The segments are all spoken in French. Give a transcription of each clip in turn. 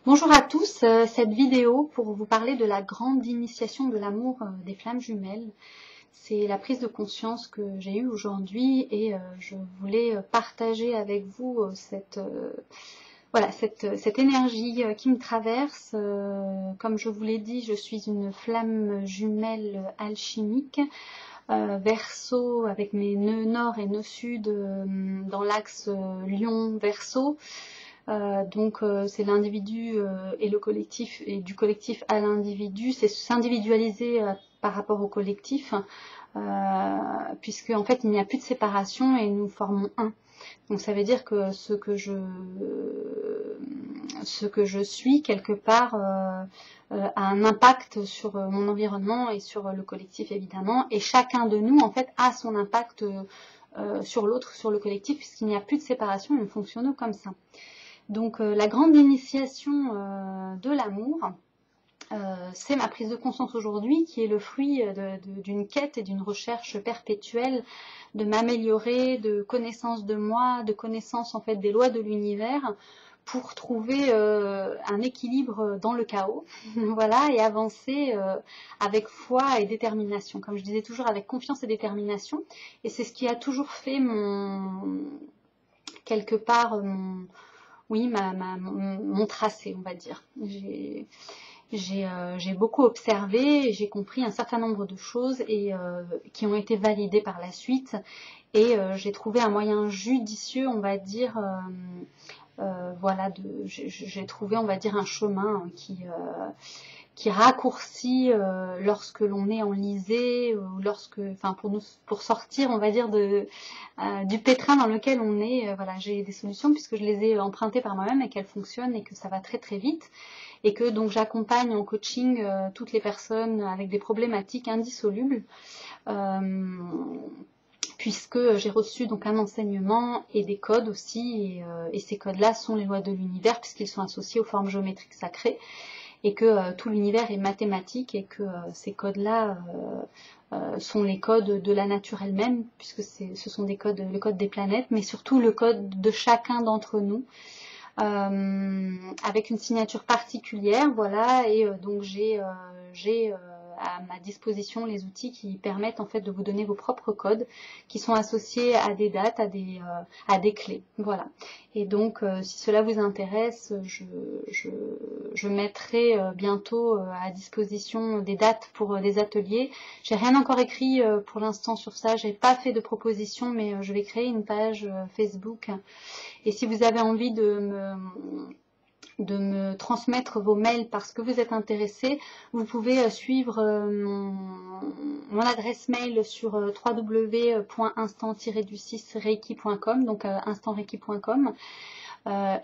Bonjour à tous, cette vidéo pour vous parler de la grande initiation de l'amour des flammes jumelles. C'est la prise de conscience que j'ai eue aujourd'hui et je voulais partager avec vous cette énergie qui me traverse. Comme je vous l'ai dit, je suis une flamme jumelle alchimique. Verseau avec mes nœuds nord et nœuds sud dans l'axe Lion-Verseau. C'est l'individu et le collectif, et du collectif à l'individu, c'est s'individualiser par rapport au collectif, puisque en fait il n'y a plus de séparation et nous formons un. Donc ça veut dire que ce que je suis quelque part a un impact sur mon environnement et sur le collectif évidemment, et chacun de nous en fait a son impact sur l'autre, sur le collectif, puisqu'il n'y a plus de séparation et nous fonctionnons comme ça. Donc la grande initiation de l'amour, c'est ma prise de conscience aujourd'hui qui est le fruit d'une quête et d'une recherche perpétuelle de m'améliorer, de connaissance de moi, de connaissance en fait des lois de l'univers pour trouver un équilibre dans le chaos, voilà, et avancer avec foi et détermination, comme je disais toujours, avec confiance et détermination. Et c'est ce qui a toujours fait quelque part mon tracé, on va dire. J'ai beaucoup observé et j'ai compris un certain nombre de choses et qui ont été validées par la suite. Et j'ai trouvé un moyen judicieux, on va dire, j'ai trouvé, on va dire, un chemin qui raccourcit lorsque l'on est enlisé, ou pour sortir, on va dire, du pétrin dans lequel on est. Voilà, j'ai des solutions puisque je les ai empruntées par moi-même et qu'elles fonctionnent et que ça va très très vite. Et que donc j'accompagne en coaching toutes les personnes avec des problématiques indissolubles. Puisque j'ai reçu donc un enseignement et des codes aussi, et ces codes-là sont les lois de l'univers puisqu'ils sont associés aux formes géométriques sacrées, et que tout l'univers est mathématique et que ces codes-là sont les codes de la nature elle-même, puisque ce sont des codes, le code des planètes, mais surtout le code de chacun d'entre nous, avec une signature particulière, voilà, et donc j'ai à ma disposition les outils qui permettent en fait de vous donner vos propres codes qui sont associés à des dates, à des clés, voilà. Et donc si cela vous intéresse, je mettrai bientôt à disposition des dates pour des ateliers. J'ai rien encore écrit pour l'instant sur ça, j'ai pas fait de proposition, mais je vais créer une page Facebook. Et si vous avez envie de me transmettre vos mails parce que vous êtes intéressé, vous pouvez suivre mon adresse mail sur www.instant-du6reiki.com, donc instantreiki.com,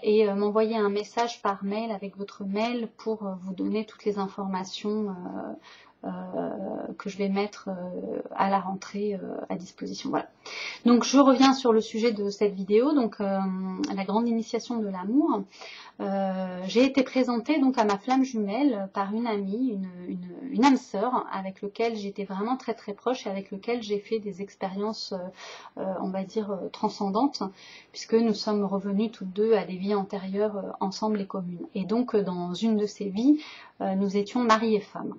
et m'envoyer un message par mail avec votre mail pour vous donner toutes les informations que je vais mettre à la rentrée à disposition. Voilà. Donc je reviens sur le sujet de cette vidéo, donc la grande initiation de l'amour. J'ai été présentée donc à ma flamme jumelle par une amie, une âme sœur avec laquelle j'étais vraiment très très proche et avec laquelle j'ai fait des expériences, on va dire, transcendantes, puisque nous sommes revenus toutes deux à des vies antérieures ensemble et communes. Et donc dans une de ces vies, nous étions mari et femme.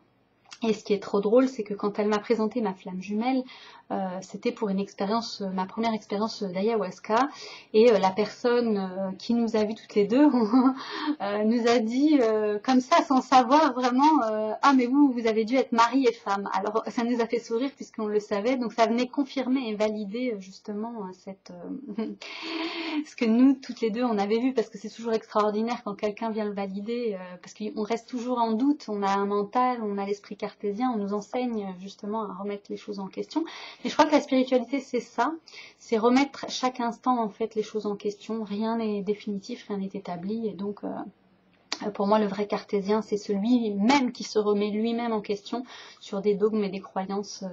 Et ce qui est trop drôle, c'est que quand elle m'a présenté ma flamme jumelle, c'était pour une expérience, ma première expérience d'ayahuasca, et la personne qui nous a vues toutes les deux nous a dit comme ça, sans savoir vraiment, ah mais vous avez dû être mari et femme. Alors ça nous a fait sourire puisqu'on le savait, donc ça venait confirmer et valider justement ce que nous toutes les deux on avait vu, parce que c'est toujours extraordinaire quand quelqu'un vient le valider, parce qu'on reste toujours en doute, on a un mental, on a l'esprit cartésien, on nous enseigne justement à remettre les choses en question. Et je crois que la spiritualité, c'est ça, c'est remettre chaque instant en fait les choses en question. Rien n'est définitif, rien n'est établi, et donc pour moi le vrai cartésien, c'est celui-même qui se remet lui-même en question sur des dogmes et des croyances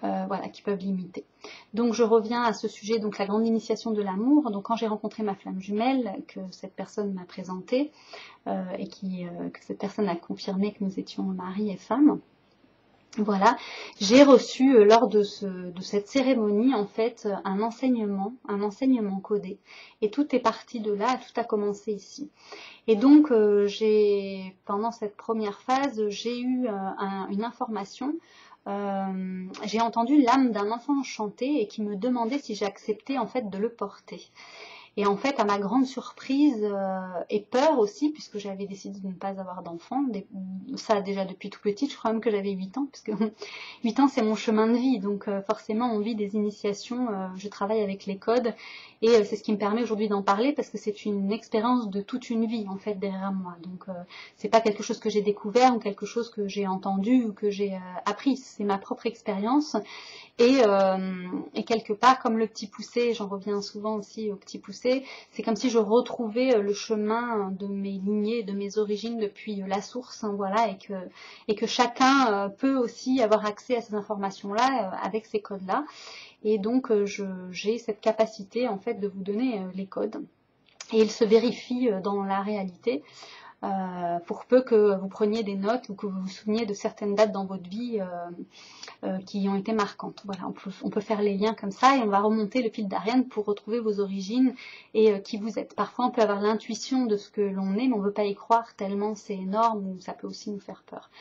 voilà, qui peuvent limiter. Donc je reviens à ce sujet, donc la grande initiation de l'amour. Donc quand j'ai rencontré ma flamme jumelle, que cette personne m'a présentée, et que cette personne a confirmé que nous étions mari et femme, Voilà, j'ai reçu lors de cette cérémonie en fait un enseignement codé. Et tout est parti de là, tout a commencé ici. Et donc pendant cette première phase, j'ai eu une information. J'ai entendu l'âme d'un enfant chanter et qui me demandait si j'acceptais en fait de le porter. Et en fait, à ma grande surprise et peur aussi, puisque j'avais décidé de ne pas avoir d'enfant, ça déjà depuis tout petite, je crois même que j'avais 8 ans, puisque 8 ans c'est mon chemin de vie, donc forcément on vit des initiations, je travaille avec les codes, et c'est ce qui me permet aujourd'hui d'en parler, parce que c'est une expérience de toute une vie en fait derrière moi, donc c'est pas quelque chose que j'ai découvert, ou quelque chose que j'ai entendu, ou que j'ai appris, c'est ma propre expérience. Et quelque part, comme le petit poussé, j'en reviens souvent aussi au petit poussé, c'est comme si je retrouvais le chemin de mes lignées, de mes origines depuis la source, hein, voilà, et que chacun peut aussi avoir accès à ces informations-là avec ces codes-là. Et donc, j'ai cette capacité en fait de vous donner les codes. Et ils se vérifient dans la réalité. Pour peu que vous preniez des notes ou que vous vous souveniez de certaines dates dans votre vie qui ont été marquantes. Voilà, on peut faire les liens comme ça et on va remonter le fil d'Ariane pour retrouver vos origines et qui vous êtes. Parfois, on peut avoir l'intuition de ce que l'on est, mais on ne veut pas y croire tellement c'est énorme ou ça peut aussi nous faire peur.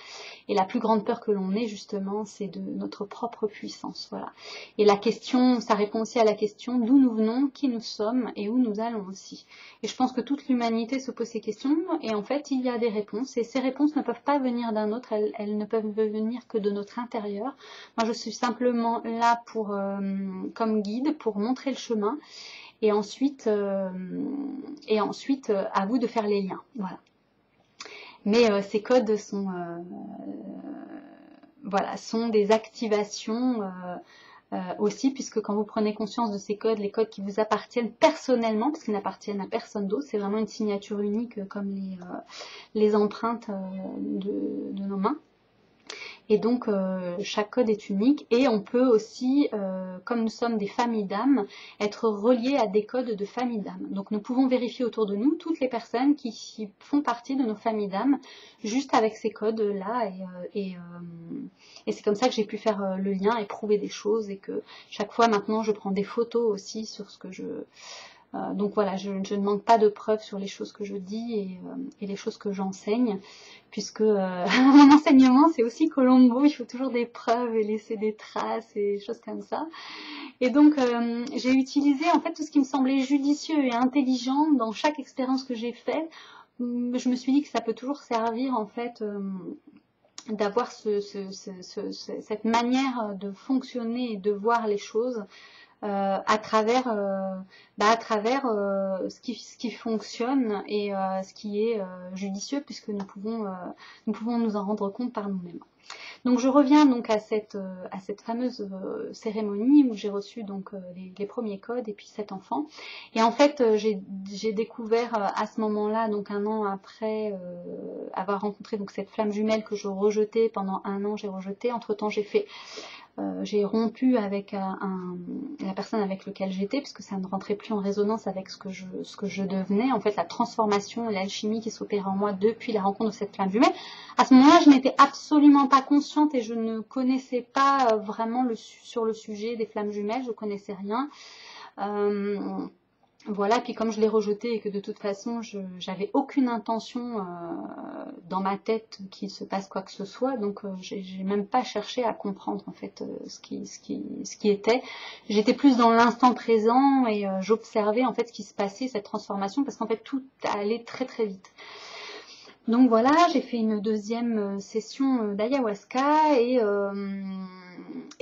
Et la plus grande peur que l'on ait, justement, c'est de notre propre puissance. Voilà. Et la question, ça répond aussi à la question d'où nous venons, qui nous sommes et où nous allons aussi. Et je pense que toute l'humanité se pose ces questions et en fait, il y a des réponses. Et ces réponses ne peuvent pas venir d'un autre, elles ne peuvent venir que de notre intérieur. Moi, je suis simplement là comme guide pour montrer le chemin et ensuite, à vous de faire les liens. Voilà. Mais ces codes sont des activations aussi, puisque quand vous prenez conscience de ces codes, les codes qui vous appartiennent personnellement, parce qu'ils n'appartiennent à personne d'autre, c'est vraiment une signature unique comme les empreintes de nos mains. Et donc, chaque code est unique et on peut aussi, comme nous sommes des familles d'âmes, être reliés à des codes de familles d'âmes. Donc, nous pouvons vérifier autour de nous toutes les personnes qui font partie de nos familles d'âmes, juste avec ces codes-là. Et c'est comme ça que j'ai pu faire le lien et prouver des choses et que chaque fois, maintenant, je prends des photos aussi sur ce que donc voilà, je ne manque pas de preuves sur les choses que je dis et les choses que j'enseigne, puisque mon enseignement c'est aussi Colombo, il faut toujours des preuves et laisser des traces et des choses comme ça. Et donc j'ai utilisé en fait tout ce qui me semblait judicieux et intelligent dans chaque expérience que j'ai faite. Je me suis dit que ça peut toujours servir en fait d'avoir cette manière de fonctionner et de voir les choses. À travers ce qui fonctionne et ce qui est judicieux, puisque nous pouvons nous en rendre compte par nous-mêmes. Donc je reviens donc à cette fameuse cérémonie où j'ai reçu donc les premiers codes et puis 7 enfants. Et en fait j'ai découvert à ce moment-là, donc un an après avoir rencontré donc cette flamme jumelle que je rejetais pendant un an, j'ai rejeté. Entre-temps j'ai rompu avec la personne avec laquelle j'étais, puisque ça ne rentrait plus en résonance avec ce que je devenais. En fait, la transformation et l'alchimie qui s'opérait en moi depuis la rencontre de cette flamme jumelle. À ce moment-là, je n'étais absolument pas consciente et je ne connaissais pas vraiment sur le sujet des flammes jumelles. Je connaissais rien. Voilà, puis comme je l'ai rejeté et que de toute façon j'avais aucune intention dans ma tête qu'il se passe quoi que ce soit, donc j'ai même pas cherché à comprendre en fait ce qui était. J'étais plus dans l'instant présent et j'observais en fait ce qui se passait, cette transformation, parce qu'en fait tout allait très très vite. Donc voilà, j'ai fait une deuxième session d'ayahuasca et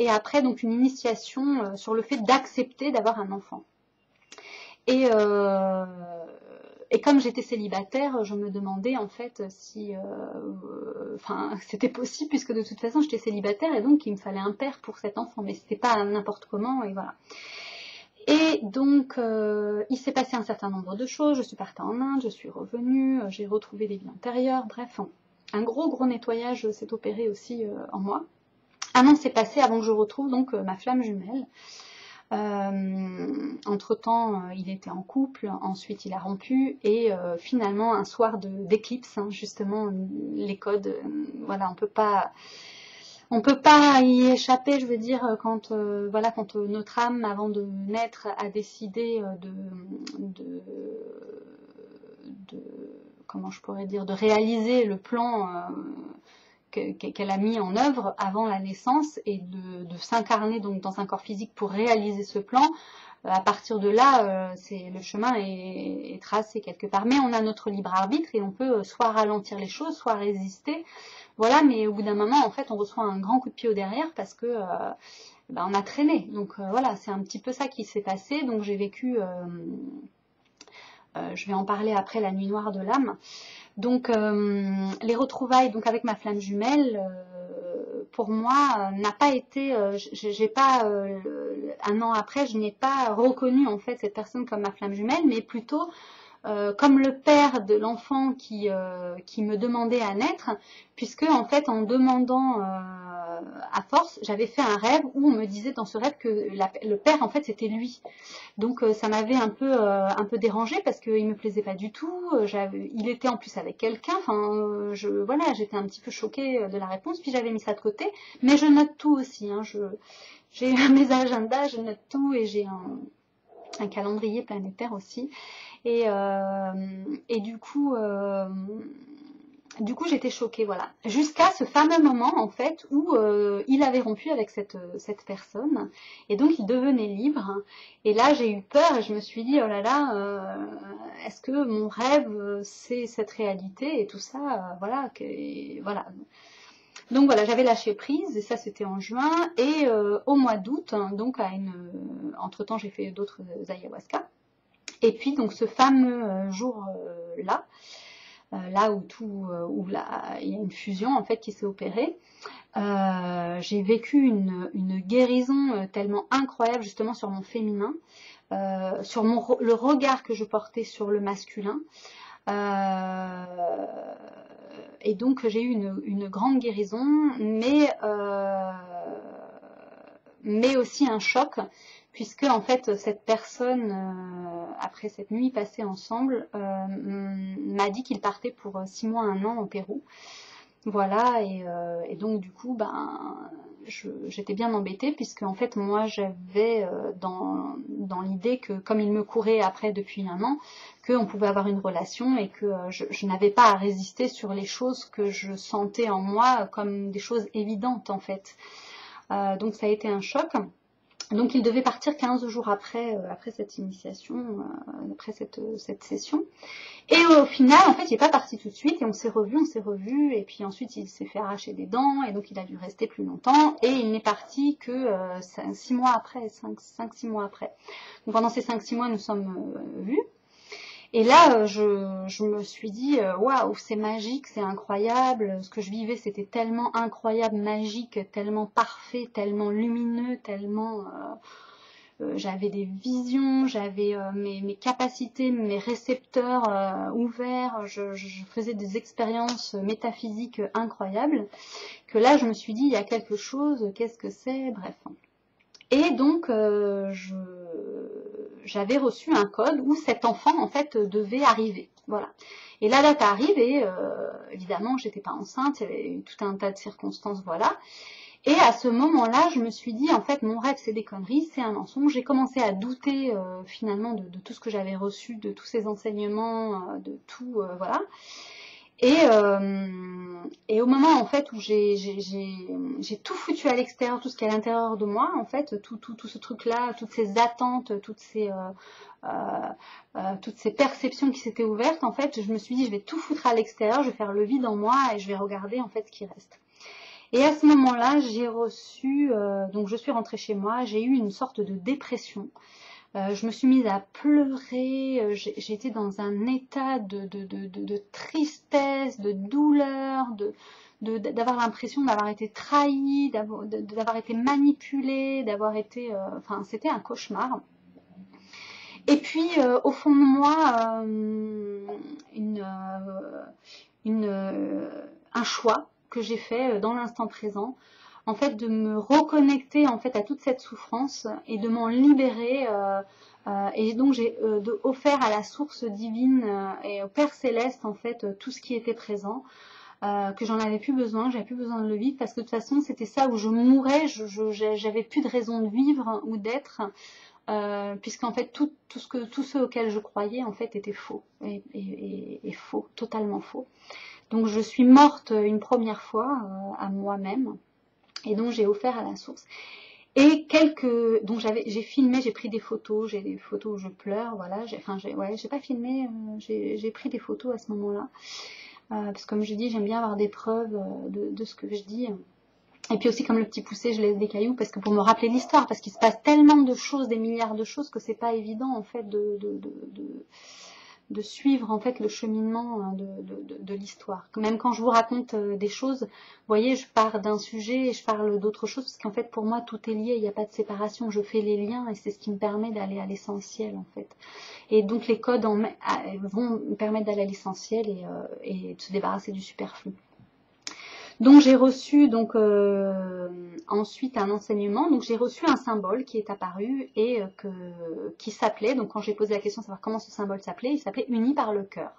après donc une initiation sur le fait d'accepter d'avoir un enfant. Et comme j'étais célibataire, je me demandais en fait si c'était possible, puisque de toute façon j'étais célibataire et donc il me fallait un père pour cet enfant, mais c'était pas n'importe comment et voilà. Et donc il s'est passé un certain nombre de choses, je suis partie en Inde, je suis revenue, j'ai retrouvé des vies antérieures, bref, un gros nettoyage s'est opéré aussi en moi. Un an s'est passé avant que je retrouve donc ma flamme jumelle. Entre-temps, il était en couple, ensuite il a rompu et finalement un soir d'éclipse, justement les codes, voilà, on peut pas On peut pas y échapper, je veux dire, quand voilà, quand notre âme, avant de naître, a décidé de comment je pourrais dire, de réaliser le plan qu'elle a mis en œuvre avant la naissance et de s'incarner donc dans un corps physique pour réaliser ce plan. À partir de là, le chemin est tracé quelque part. Mais on a notre libre arbitre et on peut soit ralentir les choses, soit résister. Voilà, mais au bout d'un moment, en fait, on reçoit un grand coup de pied au derrière parce que on a traîné. Donc voilà, c'est un petit peu ça qui s'est passé. Donc j'ai vécu, je vais en parler après, la nuit noire de l'âme. Donc les retrouvailles donc avec ma flamme jumelle, pour moi, n'a pas été, j'ai pas un an après, je n'ai pas reconnu en fait cette personne comme ma flamme jumelle, mais plutôt comme le père de l'enfant qui me demandait à naître, puisque en fait en demandant à force, j'avais fait un rêve où on me disait dans ce rêve que le père en fait c'était lui. Donc ça m'avait un peu dérangée parce qu'il me plaisait pas du tout. Il était en plus avec quelqu'un. Enfin, voilà, j'étais un petit peu choquée de la réponse. Puis j'avais mis ça de côté. Mais je note tout aussi. Hein, j'ai mes agendas, je note tout et j'ai un calendrier planétaire aussi. Et du coup, j'étais choquée, voilà. Jusqu'à ce fameux moment, en fait, où il avait rompu avec cette personne, et donc il devenait libre. Et là, j'ai eu peur, et je me suis dit, oh là là, est-ce que mon rêve, c'est cette réalité, et tout ça, voilà, voilà. Donc voilà, j'avais lâché prise, et ça c'était en juin, et au mois d'août, hein, donc entre-temps, j'ai fait d'autres ayahuasca. Et puis, donc, ce fameux jour-là, là où il y a une fusion en fait qui s'est opérée, j'ai vécu une guérison tellement incroyable justement sur mon féminin, sur le regard que je portais sur le masculin. Et donc j'ai eu une grande guérison, mais aussi un choc, puisque en fait cette personne, après cette nuit passée ensemble, m'a dit qu'il partait pour 6 mois, 1 an au Pérou. Voilà, et donc du coup, j'étais bien embêtée, puisque en fait moi j'avais dans l'idée que comme il me courait après depuis 1 an, qu'on pouvait avoir une relation et que je n'avais pas à résister sur les choses que je sentais en moi comme des choses évidentes en fait. Donc ça a été un choc. Donc il devait partir 15 jours après cette initiation, après cette session. Et au final, en fait, il n'est pas parti tout de suite et on s'est revus, et puis ensuite il s'est fait arracher des dents et donc il a dû rester plus longtemps et il n'est parti que 6 mois après, 5-6 mois après. Donc pendant ces 5-6 mois, nous sommes vus. Et là, je me suis dit, waouh, c'est magique, c'est incroyable. Ce que je vivais, c'était tellement incroyable, magique, tellement parfait, tellement lumineux, tellement... j'avais des visions, j'avais mes capacités, mes récepteurs ouverts. Je faisais des expériences métaphysiques incroyables. Que là, je me suis dit, il y a quelque chose, qu'est-ce que c'est? Bref. Et donc, j'avais reçu un code où cet enfant, en fait, devait arriver. Voilà. Et la date arrive et évidemment, j'étais pas enceinte, il y avait eu tout un tas de circonstances, voilà. Et à ce moment-là, je me suis dit, en fait, mon rêve, c'est des conneries, c'est un mensonge. J'ai commencé à douter finalement de tout ce que j'avais reçu, de tous ces enseignements, de tout, voilà. Et au moment en fait où j'ai tout foutu à l'extérieur, tout ce qui est à l'intérieur de moi, en fait, tout ce truc-là, toutes ces attentes, toutes ces perceptions qui s'étaient ouvertes, en fait, je me suis dit, je vais tout foutre à l'extérieur, je vais faire le vide en moi et je vais regarder en fait ce qui reste. Et à ce moment-là, j'ai reçu, donc je suis rentrée chez moi, j'ai eu une sorte de dépression. Je me suis mise à pleurer, j'étais dans un état de tristesse, de douleur, d'avoir l'impression d'avoir été trahie, d'avoir été manipulée, d'avoir été... enfin, c'était un cauchemar. Et puis, au fond de moi, un choix que j'ai fait dans l'instant présent, en fait, de me reconnecter en fait à toute cette souffrance et de m'en libérer. Et donc j'ai offert à la source divine et au Père Céleste en fait tout ce qui était présent. que j'en avais plus besoin, j'avais plus besoin de le vivre parce que de toute façon c'était ça où je mourais, j'avais plus de raison de vivre ou d'être, puisqu'en fait tout ce auquel je croyais en fait était faux et faux, totalement faux. Donc je suis morte une première fois à moi-même et donc j'ai offert à la source. Et donc j'ai filmé, j'ai pris des photos, j'ai des photos où je pleure, voilà, j'ai pas filmé, j'ai pris des photos à ce moment-là, parce que comme je dis, j'aime bien avoir des preuves de ce que je dis. Et puis aussi comme le petit poussé, je laisse des cailloux parce que pour me rappeler l'histoire, parce qu'il se passe tellement de choses, des milliards de choses que c'est pas évident en fait de suivre en fait le cheminement de l'histoire. Même quand je vous raconte des choses, vous voyez, je pars d'un sujet et je parle d'autre chose parce qu'en fait pour moi tout est lié, il n'y a pas de séparation, je fais les liens et c'est ce qui me permet d'aller à l'essentiel en fait. Et donc les codes vont me permettre d'aller à l'essentiel et de se débarrasser du superflu. Donc j'ai reçu ensuite un enseignement, donc j'ai reçu un symbole qui est apparu et qui s'appelait, donc quand j'ai posé la question de savoir comment ce symbole s'appelait, il s'appelait Unis par le cœur.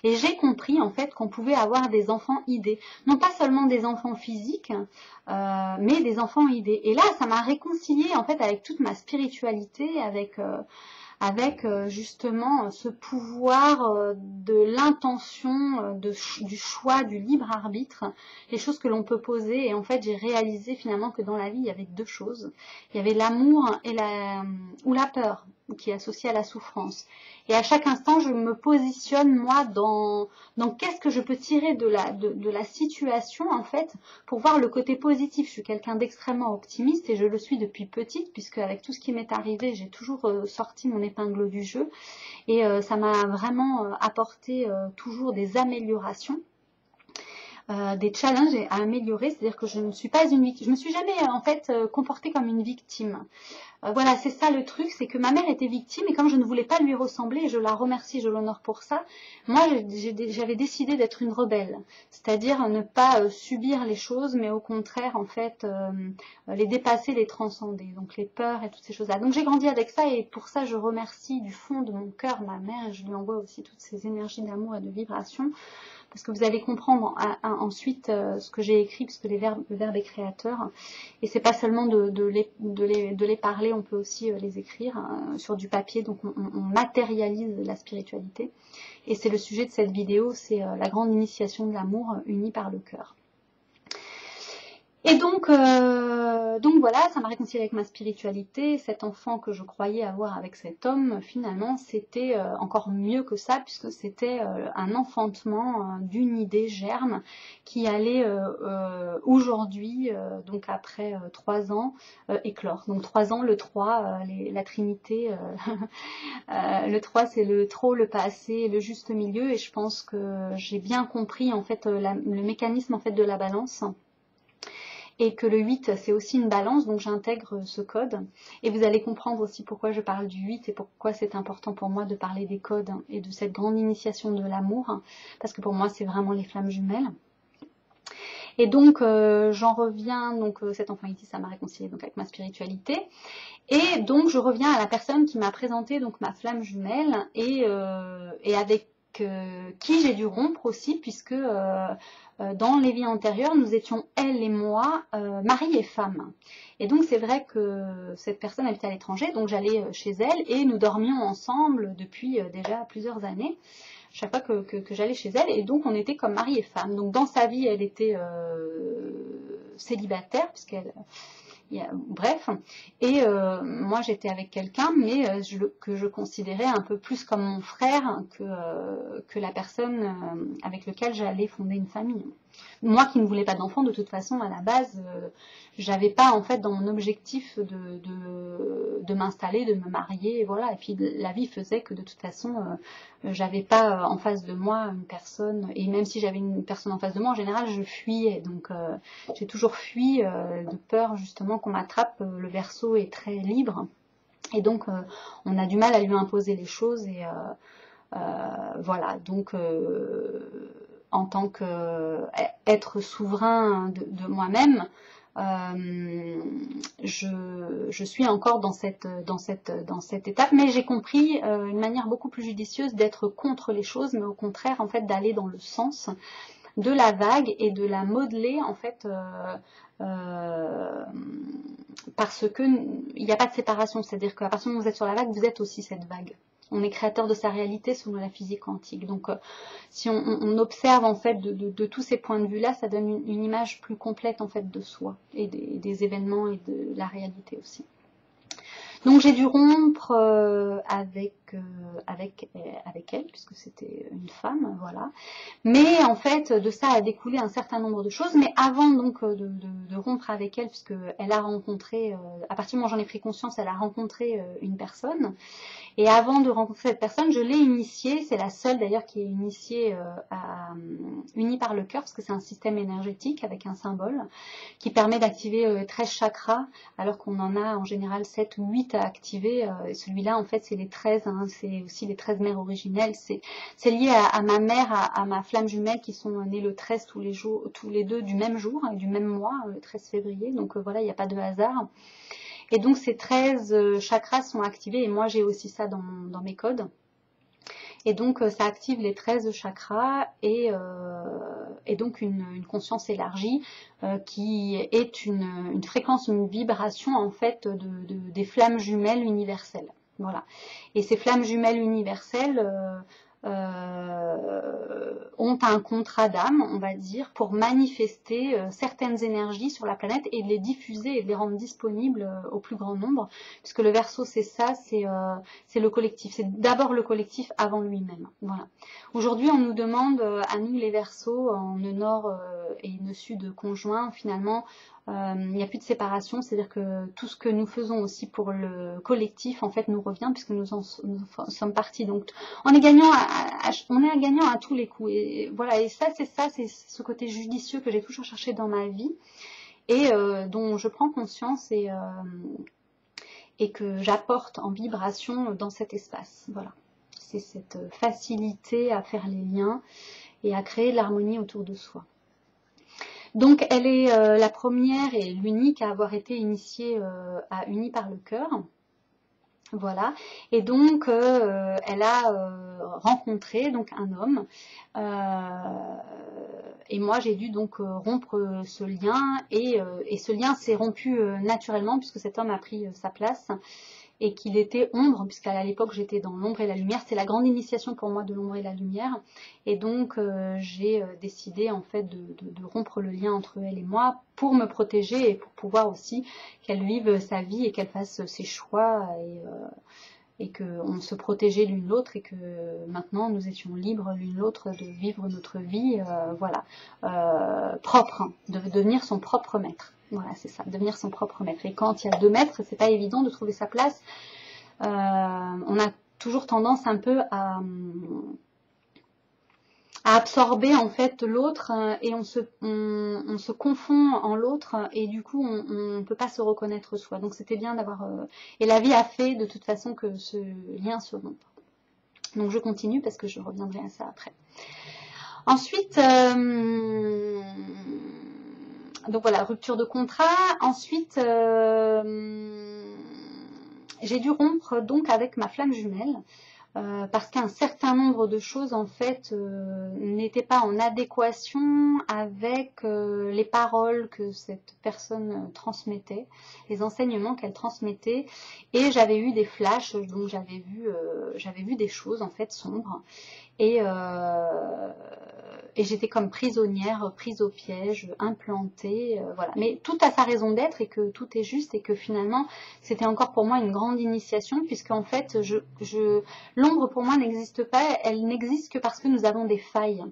Et j'ai compris en fait qu'on pouvait avoir des enfants idées, non pas seulement des enfants physiques, mais des enfants idées. Et là ça m'a réconciliée en fait avec toute ma spiritualité, avec justement ce pouvoir de l'intention, du choix, du libre arbitre, les choses que l'on peut poser. Et en fait, j'ai réalisé finalement que dans la vie, il y avait deux choses. Il y avait l'amour ou la peur qui est associée à la souffrance. Et à chaque instant, je me positionne, moi, dans qu'est-ce que je peux tirer de la situation, en fait, pour voir le côté positif. Je suis quelqu'un d'extrêmement optimiste et je le suis depuis petite, puisque avec tout ce qui m'est arrivé, j'ai toujours sorti mon épingle du jeu. Et ça m'a vraiment apporté toujours des améliorations. Des challenges à améliorer, c'est-à-dire que je ne suis pas une victime, je me suis jamais en fait comportée comme une victime. Voilà, c'est ça le truc, c'est que ma mère était victime et comme je ne voulais pas lui ressembler, et je la remercie, je l'honore pour ça, moi j'avais décidé d'être une rebelle, c'est-à-dire ne pas subir les choses, mais au contraire en fait les dépasser, les transcender, donc les peurs et toutes ces choses-là. Donc j'ai grandi avec ça et pour ça je remercie du fond de mon cœur ma mère et je lui envoie aussi toutes ces énergies d'amour et de vibration. Parce que vous allez comprendre ensuite ce que j'ai écrit, puisque le verbe est créateur. Et c'est pas seulement de les parler, on peut aussi les écrire sur du papier. Donc on matérialise la spiritualité. Et c'est le sujet de cette vidéo, c'est la grande initiation de l'amour unie par le cœur. Et donc voilà, ça m'a réconcilié avec ma spiritualité. Cet enfant que je croyais avoir avec cet homme, finalement, c'était encore mieux que ça, puisque c'était un enfantement d'une idée germe qui allait aujourd'hui, donc après 3 ans, éclore. Donc 3 ans, le 3, la Trinité, le 3 c'est le trop, le pas assez, le juste milieu, et je pense que j'ai bien compris en fait le mécanisme en fait de la balance. Et que le 8, c'est aussi une balance, donc j'intègre ce code. Et vous allez comprendre aussi pourquoi je parle du 8 et pourquoi c'est important pour moi de parler des codes et de cette grande initiation de l'amour, parce que pour moi, c'est vraiment les flammes jumelles. Et donc, j'en reviens, donc cet enfant ici, ça m'a réconcilié donc, avec ma spiritualité. Et donc, je reviens à la personne qui m'a présenté donc ma flamme jumelle et avec qui j'ai dû rompre aussi, puisque dans les vies antérieures, nous étions, elle et moi, mari et femme. Et donc, c'est vrai que cette personne habitait à l'étranger, donc j'allais chez elle et nous dormions ensemble depuis déjà plusieurs années, chaque fois que j'allais chez elle, et donc on était comme mari et femme. Donc, dans sa vie, elle était célibataire, puisqu'elle... bref, et moi j'étais avec quelqu'un, mais que je considérais un peu plus comme mon frère que la personne avec laquelle j'allais fonder une famille. Moi qui ne voulais pas d'enfant, de toute façon, à la base, j'avais pas en fait dans mon objectif de m'installer, de me marier, et voilà. Et puis la vie faisait que de toute façon, j'avais pas en face de moi une personne, et même si j'avais une personne en face de moi, en général, je fuyais. Donc j'ai toujours fui de peur justement qu'on m'attrape. Le Verseau est très libre, et donc on a du mal à lui imposer les choses, et voilà. Donc en tant qu'être souverain de moi-même, je suis encore dans cette étape, mais j'ai compris une manière beaucoup plus judicieuse d'être contre les choses, mais au contraire en fait d'aller dans le sens de la vague et de la modeler en fait parce que il n'y a pas de séparation, c'est-à-dire qu'à partir du moment où vous êtes sur la vague, vous êtes aussi cette vague. On est créateur de sa réalité selon la physique quantique. Donc, si on observe en fait de tous ces points de vue-là, ça donne une image plus complète en fait de soi et des événements et de la réalité aussi. Donc j'ai dû rompre avec elle, puisque c'était une femme, voilà. Mais en fait, de ça a découlé un certain nombre de choses. Mais avant donc de rompre avec elle, puisque elle a rencontré, à partir du moment où j'en ai pris conscience, elle a rencontré une personne. Et avant de rencontrer cette personne, je l'ai initiée, c'est la seule d'ailleurs qui est initiée unie par le cœur, parce que c'est un système énergétique avec un symbole qui permet d'activer 13 chakras, alors qu'on en a en général 7 ou 8 à activer. Celui-là, en fait, c'est les 13, hein, c'est aussi les 13 mères originelles. C'est lié à ma mère, à ma flamme jumelle qui sont nées le 13 tous les deux du même jour, du même mois, le 13 février. Donc voilà, il n'y a pas de hasard. Et donc ces 13 chakras sont activés, et moi j'ai aussi ça dans mes codes. Et donc ça active les 13 chakras et donc une conscience élargie qui est une fréquence, une vibration en fait des flammes jumelles universelles. Voilà. Et ces flammes jumelles universelles ont un contrat d'âme, on va dire, pour manifester certaines énergies sur la planète et de les diffuser et de les rendre disponibles au plus grand nombre, puisque le Verseau c'est ça, c'est le collectif, c'est d'abord le collectif avant lui-même. Voilà. Aujourd'hui on nous demande à nous les Verseaux, en nœud nord et nœud sud conjoint, finalement il n'y a plus de séparation, c'est-à-dire que tout ce que nous faisons aussi pour le collectif en fait nous revient, puisque nous sommes partis. Donc on est gagnant à tous les coups. Et voilà, et c'est ce côté judicieux que j'ai toujours cherché dans ma vie et dont je prends conscience et que j'apporte en vibration dans cet espace. Voilà, c'est cette facilité à faire les liens et à créer de l'harmonie autour de soi. Donc elle est la première et l'unique à avoir été initiée à Unie par le cœur. Voilà, et donc elle a rencontré donc un homme et moi j'ai dû donc rompre ce lien et ce lien s'est rompu naturellement puisque cet homme a pris sa place et qu'il était ombre, puisqu'à l'époque j'étais dans l'ombre et la lumière. C'est la grande initiation pour moi de l'ombre et la lumière, et donc j'ai décidé en fait de rompre le lien entre elle et moi pour me protéger et pour pouvoir aussi qu'elle vive sa vie et qu'elle fasse ses choix et qu'on se protégeait l'une l'autre et que maintenant nous étions libres l'une l'autre de vivre notre vie, voilà, propre, hein, de devenir son propre maître. Voilà, c'est ça, devenir son propre maître. Et quand il y a 2 maîtres, c'est pas évident de trouver sa place. On a toujours tendance un peu à absorber en fait l'autre et on se confond en l'autre et du coup on ne peut pas se reconnaître soi. Donc c'était bien d'avoir... et la vie a fait de toute façon que ce lien se rompe. Donc je continue parce que je reviendrai à ça après. Ensuite... donc voilà, rupture de contrat. Ensuite, j'ai dû rompre donc avec ma flamme jumelle parce qu'un certain nombre de choses en fait n'étaient pas en adéquation avec les paroles que cette personne transmettait, les enseignements qu'elle transmettait, et j'avais eu des flashs, donc j'avais vu des choses en fait sombres. Et j'étais comme prisonnière, prise au piège, implantée, voilà. Mais tout a sa raison d'être et que tout est juste et que finalement c'était encore pour moi une grande initiation, puisque en fait l'ombre pour moi n'existe pas, elle n'existe que parce que nous avons des failles.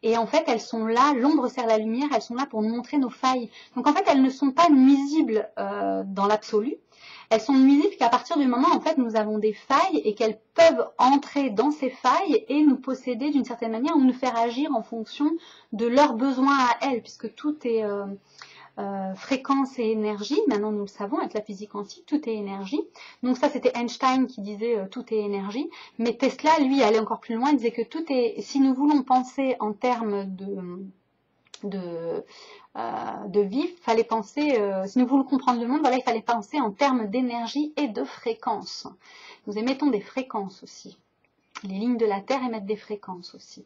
Et en fait elles sont là, l'ombre sert la lumière, elles sont là pour nous montrer nos failles. Donc en fait elles ne sont pas nuisibles dans l'absolu. Elles sont nuisibles qu'à partir du moment en fait nous avons des failles et qu'elles peuvent entrer dans ces failles et nous posséder d'une certaine manière ou nous faire agir en fonction de leurs besoins à elles, puisque tout est fréquence et énergie. Maintenant nous le savons avec la physique quantique, tout est énergie. Donc ça c'était Einstein qui disait tout est énergie, mais Tesla lui allait encore plus loin, il disait que tout est, si nous voulons penser en termes de vif, fallait penser, si nous voulons comprendre le monde, voilà, il fallait penser en termes d'énergie et de fréquence. Nous émettons des fréquences aussi. Les lignes de la Terre émettent des fréquences aussi.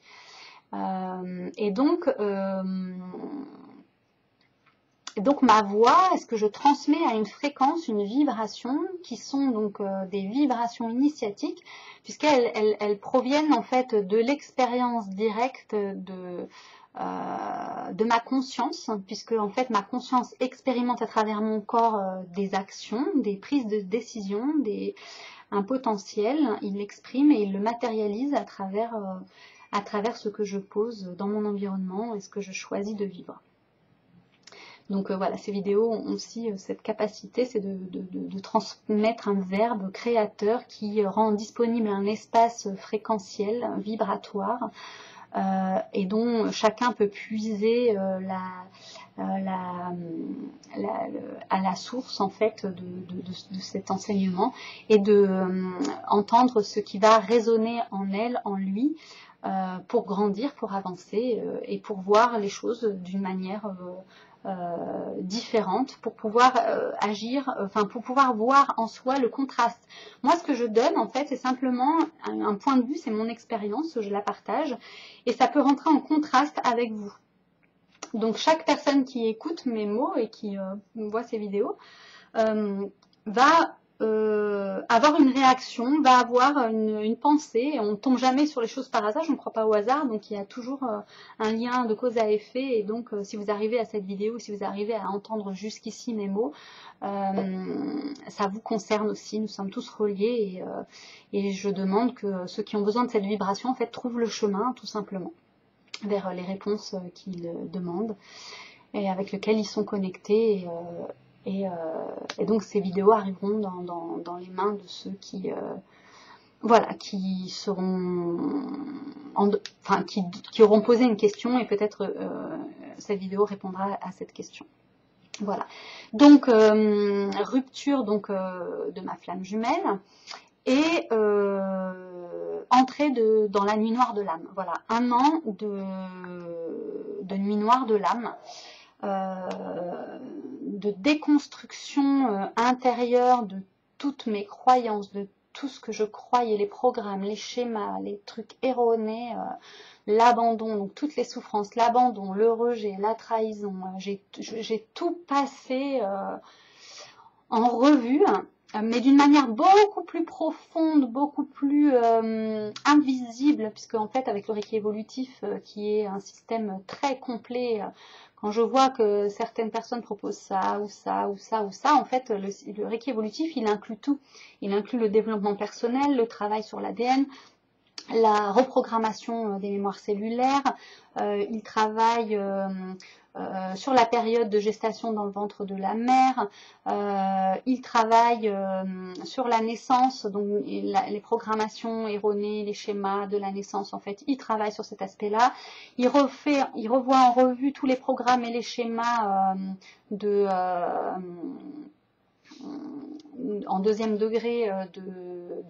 Et donc ma voix, est-ce que je transmets à une fréquence, une vibration, qui sont donc des vibrations initiatiques, puisqu'elles proviennent en fait de l'expérience directe de ma conscience, puisque en fait ma conscience expérimente à travers mon corps des actions, des prises de décision, un potentiel, il l'exprime et il le matérialise à travers ce que je pose dans mon environnement et ce que je choisis de vivre. Donc voilà, ces vidéos ont aussi cette capacité, c'est de transmettre un verbe créateur qui rend disponible un espace fréquentiel, vibratoire, et dont chacun peut puiser à la source en fait de cet enseignement et entendre ce qui va résonner en elle, en lui, pour grandir, pour avancer et pour voir les choses d'une manière différente, pour pouvoir agir, pour pouvoir voir en soi le contraste. Moi, ce que je donne, en fait, c'est simplement un point de vue, c'est mon expérience, je la partage, et ça peut rentrer en contraste avec vous. Donc, chaque personne qui écoute mes mots et qui voit ces vidéos va avoir une réaction, va avoir une pensée. On ne tombe jamais sur les choses par hasard, je ne crois pas au hasard, donc il y a toujours un lien de cause à effet. Et donc si vous arrivez à cette vidéo, si vous arrivez à entendre jusqu'ici mes mots, ça vous concerne aussi, nous sommes tous reliés et je demande que ceux qui ont besoin de cette vibration en fait trouvent le chemin tout simplement vers les réponses qu'ils demandent et avec lesquelles ils sont connectés. Et donc ces vidéos arriveront dans les mains de ceux qui seront qui auront posé une question et peut-être cette vidéo répondra à cette question. Voilà. Donc rupture de ma flamme jumelle et entrée dans la nuit noire de l'âme. Voilà, 1 an de nuit noire de l'âme. De déconstruction intérieure de toutes mes croyances, de tout ce que je croyais, les programmes, les schémas, les trucs erronés, l'abandon, donc toutes les souffrances, l'abandon, le rejet, la trahison, j'ai tout passé en revue, mais d'une manière beaucoup plus profonde, beaucoup plus invisible, puisque en fait avec le Reiki évolutif, qui est un système très complet, quand je vois que certaines personnes proposent ça, ou ça, ou ça, ou ça, en fait, le Reiki évolutif, il inclut tout. Il inclut le développement personnel, le travail sur l'ADN, la reprogrammation des mémoires cellulaires, il travaille sur la période de gestation dans le ventre de la mère, il travaille sur la naissance, donc les programmations erronées, les schémas de la naissance, en fait, il travaille sur cet aspect-là. Il revoit en revue tous les programmes et les schémas en 2e degré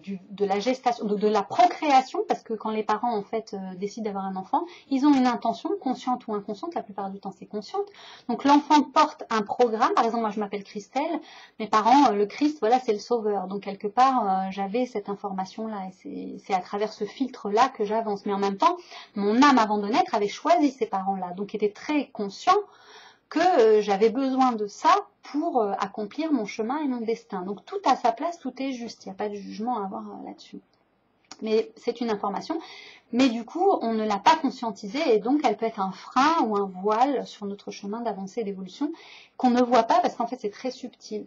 de la gestation, de la procréation, parce que quand les parents en fait décident d'avoir un enfant, ils ont une intention, consciente ou inconsciente, la plupart du temps c'est consciente. Donc l'enfant porte un programme, par exemple moi je m'appelle Christelle, mes parents, le Christ, voilà, c'est le sauveur. Donc quelque part j'avais cette information-là, et c'est à travers ce filtre-là que j'avance. Mais en même temps, mon âme avant de naître avait choisi ces parents-là, donc était très conscient que j'avais besoin de ça pour accomplir mon chemin et mon destin. Donc tout a sa place, tout est juste, il n'y a pas de jugement à avoir là-dessus. Mais c'est une information, mais du coup on ne l'a pas conscientisée et donc elle peut être un frein ou un voile sur notre chemin d'avancée et d'évolution qu'on ne voit pas parce qu'en fait c'est très subtil.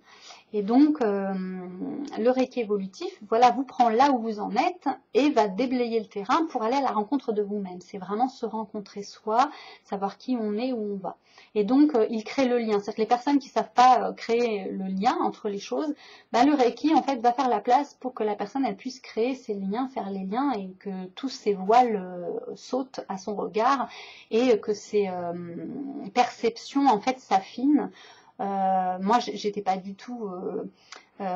Et donc le Reiki évolutif, voilà, vous prend là où vous en êtes et va déblayer le terrain pour aller à la rencontre de vous-même. C'est vraiment se rencontrer soi, savoir qui on est, où on va. Et donc il crée le lien. C'est-à-dire que les personnes qui ne savent pas créer le lien entre les choses, le Reiki en fait va faire la place pour que la personne elle puisse créer ces liens, faire les liens et que tous ces voiles sautent à son regard et que ces perceptions en fait s'affinent. Moi j'étais pas du tout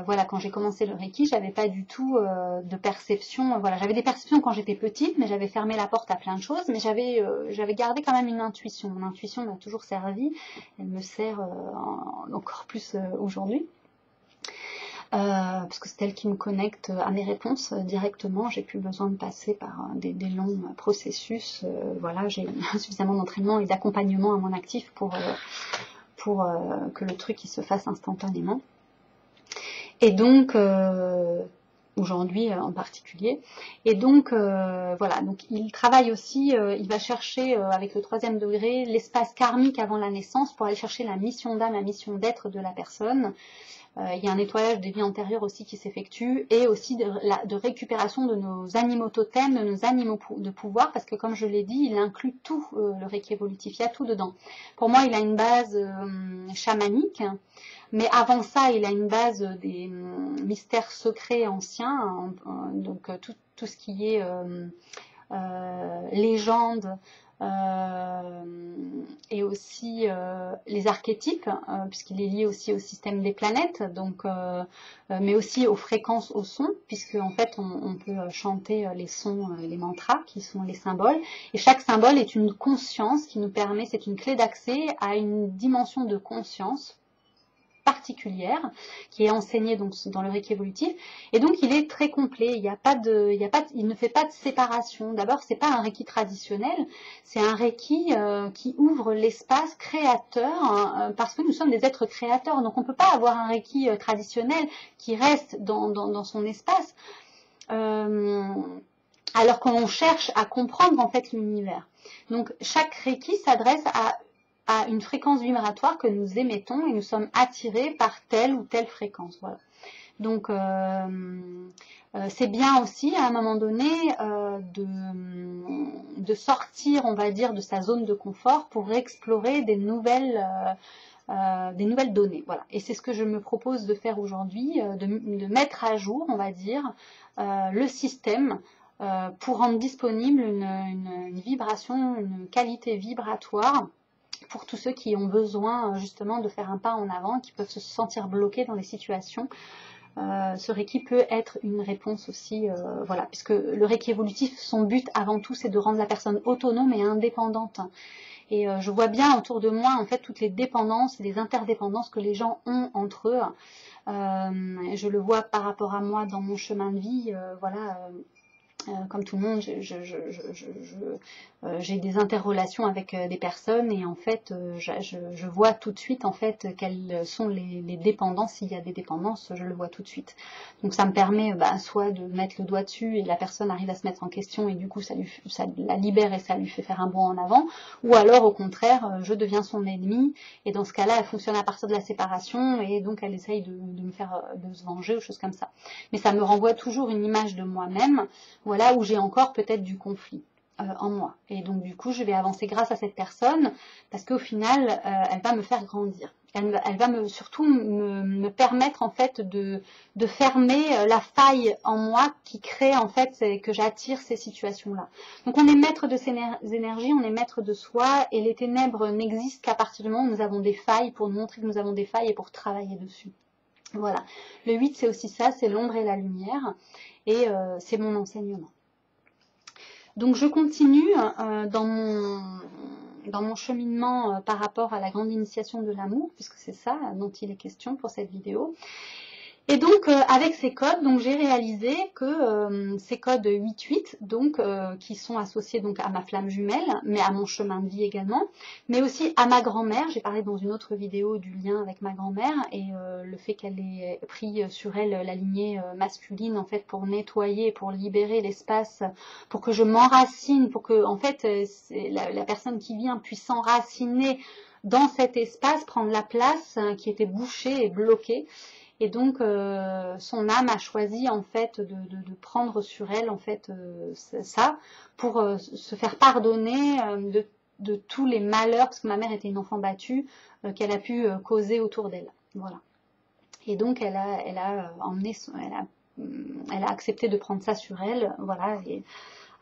voilà, quand j'ai commencé le Reiki, j'avais pas du tout de perception. Voilà, j'avais des perceptions quand j'étais petite, mais j'avais fermé la porte à plein de choses. Mais j'avais gardé quand même une intuition. Mon intuition m'a toujours servi. Elle me sert encore plus aujourd'hui. parce que c'est elle qui me connecte à mes réponses directement. J'ai plus besoin de passer par des longs processus. Voilà, j'ai suffisamment d'entraînement et d'accompagnement à mon actif pour que le truc il se fasse instantanément. Et donc aujourd'hui en particulier. Et donc voilà, donc il travaille aussi, il va chercher avec le 3e degré l'espace karmique avant la naissance pour aller chercher la mission d'âme, la mission d'être de la personne. Il y a un nettoyage des vies antérieures aussi qui s'effectue et aussi de récupération de nos animaux totems, de nos animaux de pouvoir, parce que comme je l'ai dit, il inclut tout le Reiki évolutif, il y a tout dedans. Pour moi, il a une base chamanique, mais avant ça, il a une base des mystères secrets anciens, donc tout ce qui est légende, et aussi les archétypes, puisqu'il est lié aussi au système des planètes, donc, mais aussi aux fréquences, aux sons, puisque en fait on peut chanter les sons, les mantras, qui sont les symboles, et chaque symbole est une conscience qui nous permet, c'est une clé d'accès à une dimension de conscience particulière qui est enseignée donc dans le Reiki évolutif, et donc il est très complet. Il ne fait pas de séparation. D'abord, c'est pas un Reiki traditionnel, c'est un Reiki qui ouvre l'espace créateur, hein, parce que nous sommes des êtres créateurs, donc on peut pas avoir un Reiki traditionnel qui reste dans son espace, alors qu'on cherche à comprendre en fait l'univers. Donc chaque Reiki s'adresse à une fréquence vibratoire que nous émettons et nous sommes attirés par telle ou telle fréquence. Voilà. Donc c'est bien aussi à un moment donné de sortir, on va dire, de sa zone de confort pour explorer des nouvelles données. Voilà. Et c'est ce que je me propose de faire aujourd'hui, de mettre à jour, on va dire, le système pour rendre disponible une vibration, une qualité vibratoire pour tous ceux qui ont besoin justement de faire un pas en avant, qui peuvent se sentir bloqués dans des situations. Ce Reiki peut être une réponse aussi, voilà, puisque le Reiki évolutif, son but avant tout, c'est de rendre la personne autonome et indépendante. Et je vois bien autour de moi, en fait, toutes les dépendances et les interdépendances que les gens ont entre eux. Je le vois par rapport à moi dans mon chemin de vie, voilà. Comme tout le monde, j'ai des interrelations avec des personnes et en fait, je vois tout de suite en fait quelles sont les dépendances. S'il y a des dépendances, je le vois tout de suite. Donc ça me permet soit de mettre le doigt dessus et la personne arrive à se mettre en question et du coup ça la libère et ça lui fait faire un bond en avant. Ou alors au contraire, je deviens son ennemi et dans ce cas-là, elle fonctionne à partir de la séparation et donc elle essaye de me faire de se venger ou choses comme ça. Mais ça me renvoie toujours une image de moi-même. Voilà, où j'ai encore peut-être du conflit en moi. Et donc du coup, je vais avancer grâce à cette personne parce qu'au final, elle va me faire grandir. Elle va surtout me permettre en fait de fermer la faille en moi qui crée en fait que j'attire ces situations-là. Donc on est maître de ces énergies, on est maître de soi et les ténèbres n'existent qu'à partir du moment où nous avons des failles pour nous montrer que nous avons des failles et pour travailler dessus. Voilà. Le 8, c'est aussi ça, c'est l'ombre et la lumière. Et c'est mon enseignement. Donc je continue dans mon cheminement par rapport à la grande initiation de l'amour, puisque c'est ça dont il est question pour cette vidéo. Et donc avec ces codes, donc j'ai réalisé que ces codes 8-8, donc qui sont associés donc à ma flamme jumelle, mais à mon chemin de vie également, mais aussi à ma grand-mère. J'ai parlé dans une autre vidéo du lien avec ma grand-mère et le fait qu'elle ait pris sur elle la lignée masculine en fait pour nettoyer, pour libérer l'espace, pour que je m'enracine, pour que en fait la personne qui vient puisse s'enraciner dans cet espace, prendre la place qui était bouchée et bloquée. Et donc, son âme a choisi en fait de prendre sur elle en fait ça pour se faire pardonner de tous les malheurs, parce que ma mère était une enfant battue, qu'elle a pu causer autour d'elle. Voilà. Et donc, elle a accepté de prendre ça sur elle. Voilà. Et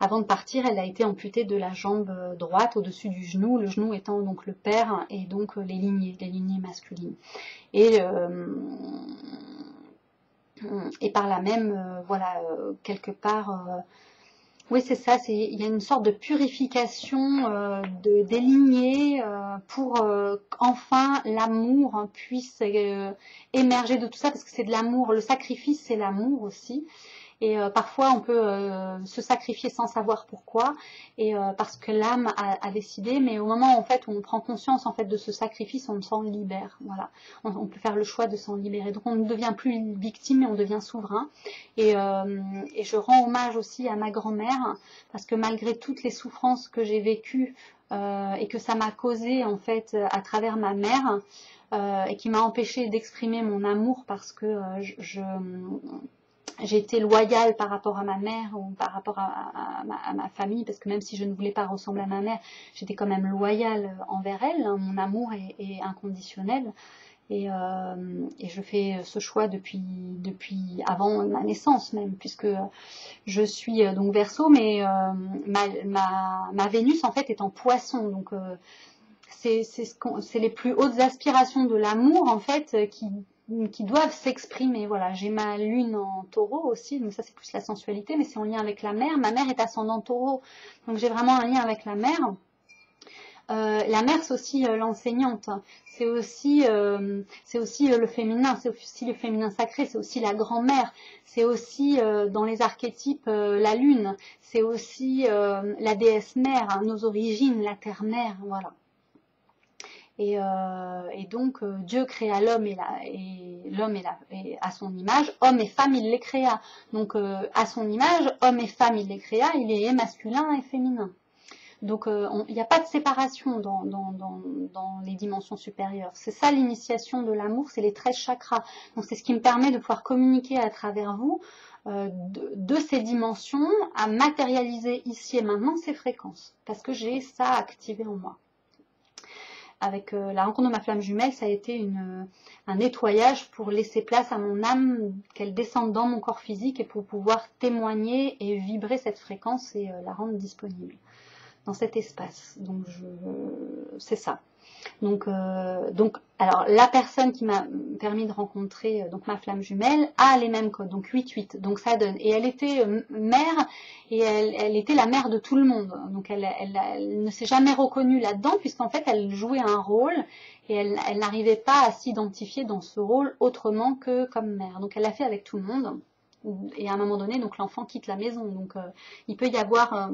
avant de partir, elle a été amputée de la jambe droite au-dessus du genou, le genou étant donc le père et donc les lignées masculines. Et par là même, voilà, quelque part, Oui, c'est ça. Il y a une sorte de purification des lignées pour qu'enfin l'amour puisse émerger de tout ça, parce que c'est de l'amour. Le sacrifice, c'est l'amour aussi. Et parfois, on peut se sacrifier sans savoir pourquoi, et parce que l'âme a décidé. Mais au moment en fait où on prend conscience en fait de ce sacrifice, on s'en libère. Voilà, on peut faire le choix de s'en libérer. Donc on ne devient plus victime, mais on devient souverain. Et je rends hommage aussi à ma grand-mère, parce que malgré toutes les souffrances que j'ai vécues et que ça m'a causé en fait à travers ma mère, et qui m'a empêché d'exprimer mon amour, parce que j'ai été loyale par rapport à ma mère ou par rapport à ma famille, parce que même si je ne voulais pas ressembler à ma mère, j'étais quand même loyale envers elle. Mon amour est inconditionnel. Et je fais ce choix depuis avant ma naissance même, puisque je suis donc Verseau, mais ma Vénus en fait est en Poisson. Donc c'est les plus hautes aspirations de l'amour en fait qui doivent s'exprimer. Voilà, j'ai ma lune en Taureau aussi, donc ça c'est plus la sensualité, mais c'est en lien avec la mer. Ma mère est ascendant Taureau, donc j'ai vraiment un lien avec la mer. La mère, c'est aussi l'enseignante, c'est aussi le féminin, c'est aussi le féminin sacré, c'est aussi la grand-mère, c'est aussi dans les archétypes la lune, c'est aussi la déesse mère, hein, nos origines, la terre-mère, voilà. Et donc Dieu créa l'homme et à son image, homme et femme il les créa. Donc à son image, homme et femme il les créa, il est masculin et féminin. Donc il n'y a pas de séparation dans les dimensions supérieures. C'est ça l'initiation de l'amour, c'est les 13 chakras. Donc c'est ce qui me permet de pouvoir communiquer à travers vous de ces dimensions, à matérialiser ici et maintenant ces fréquences, parce que j'ai ça activé en moi. Avec la rencontre de ma flamme jumelle, ça a été un nettoyage pour laisser place à mon âme, qu'elle descende dans mon corps physique et pour pouvoir témoigner et vibrer cette fréquence et la rendre disponible dans cet espace. Donc c'est ça. Donc alors la personne qui m'a permis de rencontrer donc ma flamme jumelle a les mêmes codes, donc 8-8. Donc ça donne. Et elle était mère, et elle était la mère de tout le monde. Donc elle ne s'est jamais reconnue là-dedans, puisqu'en fait elle jouait un rôle et elle n'arrivait pas à s'identifier dans ce rôle autrement que comme mère. Donc elle l'a fait avec tout le monde. Et à un moment donné, donc l'enfant quitte la maison. Donc il peut y avoir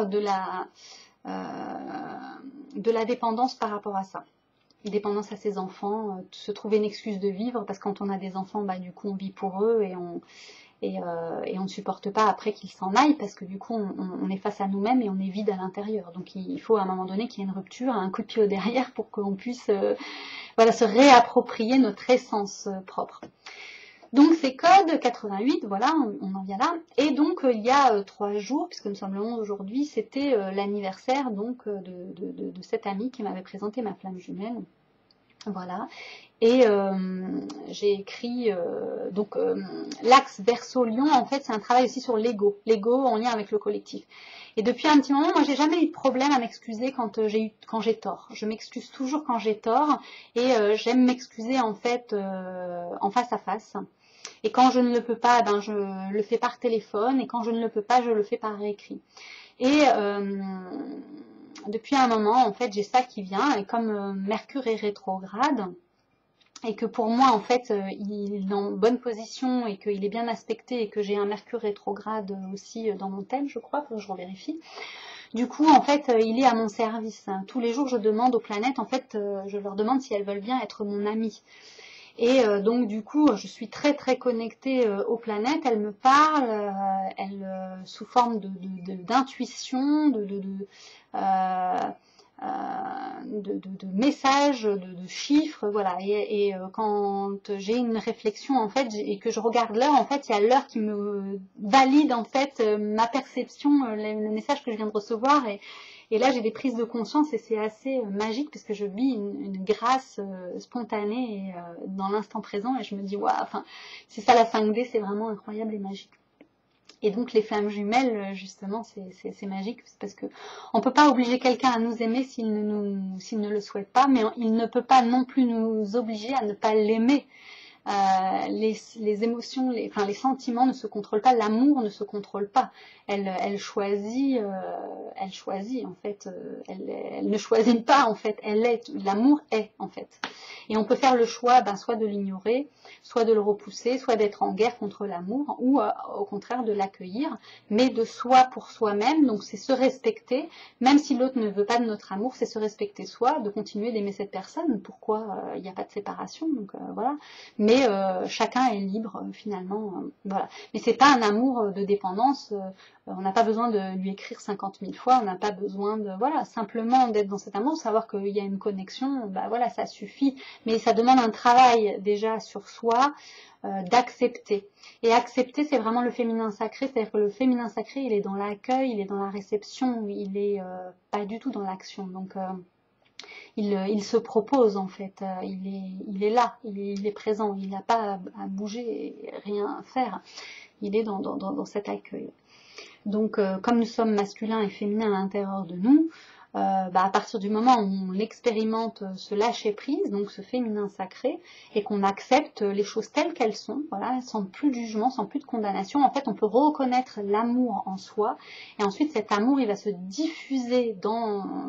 de la dépendance par rapport à ça. Dépendance à ses enfants, se trouver une excuse de vivre, parce que quand on a des enfants, bah, du coup on vit pour eux et on ne supporte pas après qu'ils s'en aillent, parce que du coup on est face à nous-mêmes et on est vide à l'intérieur. Donc il faut à un moment donné qu'il y ait une rupture, un coup de pied au derrière pour qu'on puisse voilà, se réapproprier notre essence propre. Donc ces codes 88, voilà, on en vient là. Et donc il y a 3 jours, puisque nous sommes le 11 aujourd'hui, c'était l'anniversaire donc de cette amie qui m'avait présenté ma flamme jumelle. Voilà. Et j'ai écrit donc l'axe Verseau-Lion, en fait c'est un travail aussi sur l'ego en lien avec le collectif. Et depuis un petit moment, moi j'ai jamais eu de problème à m'excuser quand j'ai tort. Je m'excuse toujours quand j'ai tort, et j'aime m'excuser en fait en face à face. Et quand je ne le peux pas, ben je le fais par téléphone, et quand je ne le peux pas, je le fais par écrit. Et depuis un moment, en fait, j'ai ça qui vient, et comme Mercure est rétrograde, et que pour moi, en fait, il est en bonne position, et qu'il est bien aspecté, et que j'ai un Mercure rétrograde aussi dans mon thème, je crois, faut que je revérifie. Du coup, en fait, il est à mon service. Tous les jours, je demande aux planètes, en fait, je leur demande si elles veulent bien être mon amie. Et donc du coup, je suis très très connectée aux planètes. Elles me parlent, sous forme d'intuition, de messages, de chiffres, voilà. Et quand j'ai une réflexion en fait et que je regarde l'heure, en fait, il y a l'heure qui me valide en fait ma perception, le message que je viens de recevoir. Et là, j'ai des prises de conscience et c'est assez magique parce que je vis une grâce spontanée dans l'instant présent, et je me dis, waouh, enfin, c'est ça la 5D, c'est vraiment incroyable et magique. Et donc les flammes jumelles, justement, c'est magique, parce que on peut pas obliger quelqu'un à nous aimer s'il ne le souhaite pas, mais il ne peut pas non plus nous obliger à ne pas l'aimer. les émotions, enfin, les sentiments ne se contrôlent pas, l'amour ne se contrôle pas. Elle choisit en fait, elle ne choisit pas en fait, elle est, l'amour est en fait. Et on peut faire le choix soit de l'ignorer, soit de le repousser, soit d'être en guerre contre l'amour, ou au contraire de l'accueillir, mais de soi pour soi-même, donc c'est se respecter, même si l'autre ne veut pas de notre amour, c'est se respecter soi, de continuer d'aimer cette personne, pourquoi il n'y a pas de séparation, donc voilà. Mais chacun est libre finalement, voilà. Mais c'est pas un amour de dépendance, on n'a pas besoin de lui écrire 50 000 fois, on n'a pas besoin de, voilà, simplement d'être dans cet amour, savoir qu'il y a une connexion, voilà, ça suffit. Mais ça demande un travail déjà sur soi, d'accepter. Et accepter, c'est vraiment le féminin sacré, c'est-à-dire que le féminin sacré, il est dans l'accueil, il est dans la réception, il est pas du tout dans l'action. Donc il se propose en fait, il est là, il est présent, il n'a pas à bouger et rien à faire, il est dans cet accueil. Donc comme nous sommes masculins et féminins à l'intérieur de nous, à partir du moment où on expérimente ce lâcher prise, donc ce féminin sacré, et qu'on accepte les choses telles qu'elles sont, voilà, sans plus de jugement, sans plus de condamnation, en fait on peut reconnaître l'amour en soi, et ensuite cet amour il va se diffuser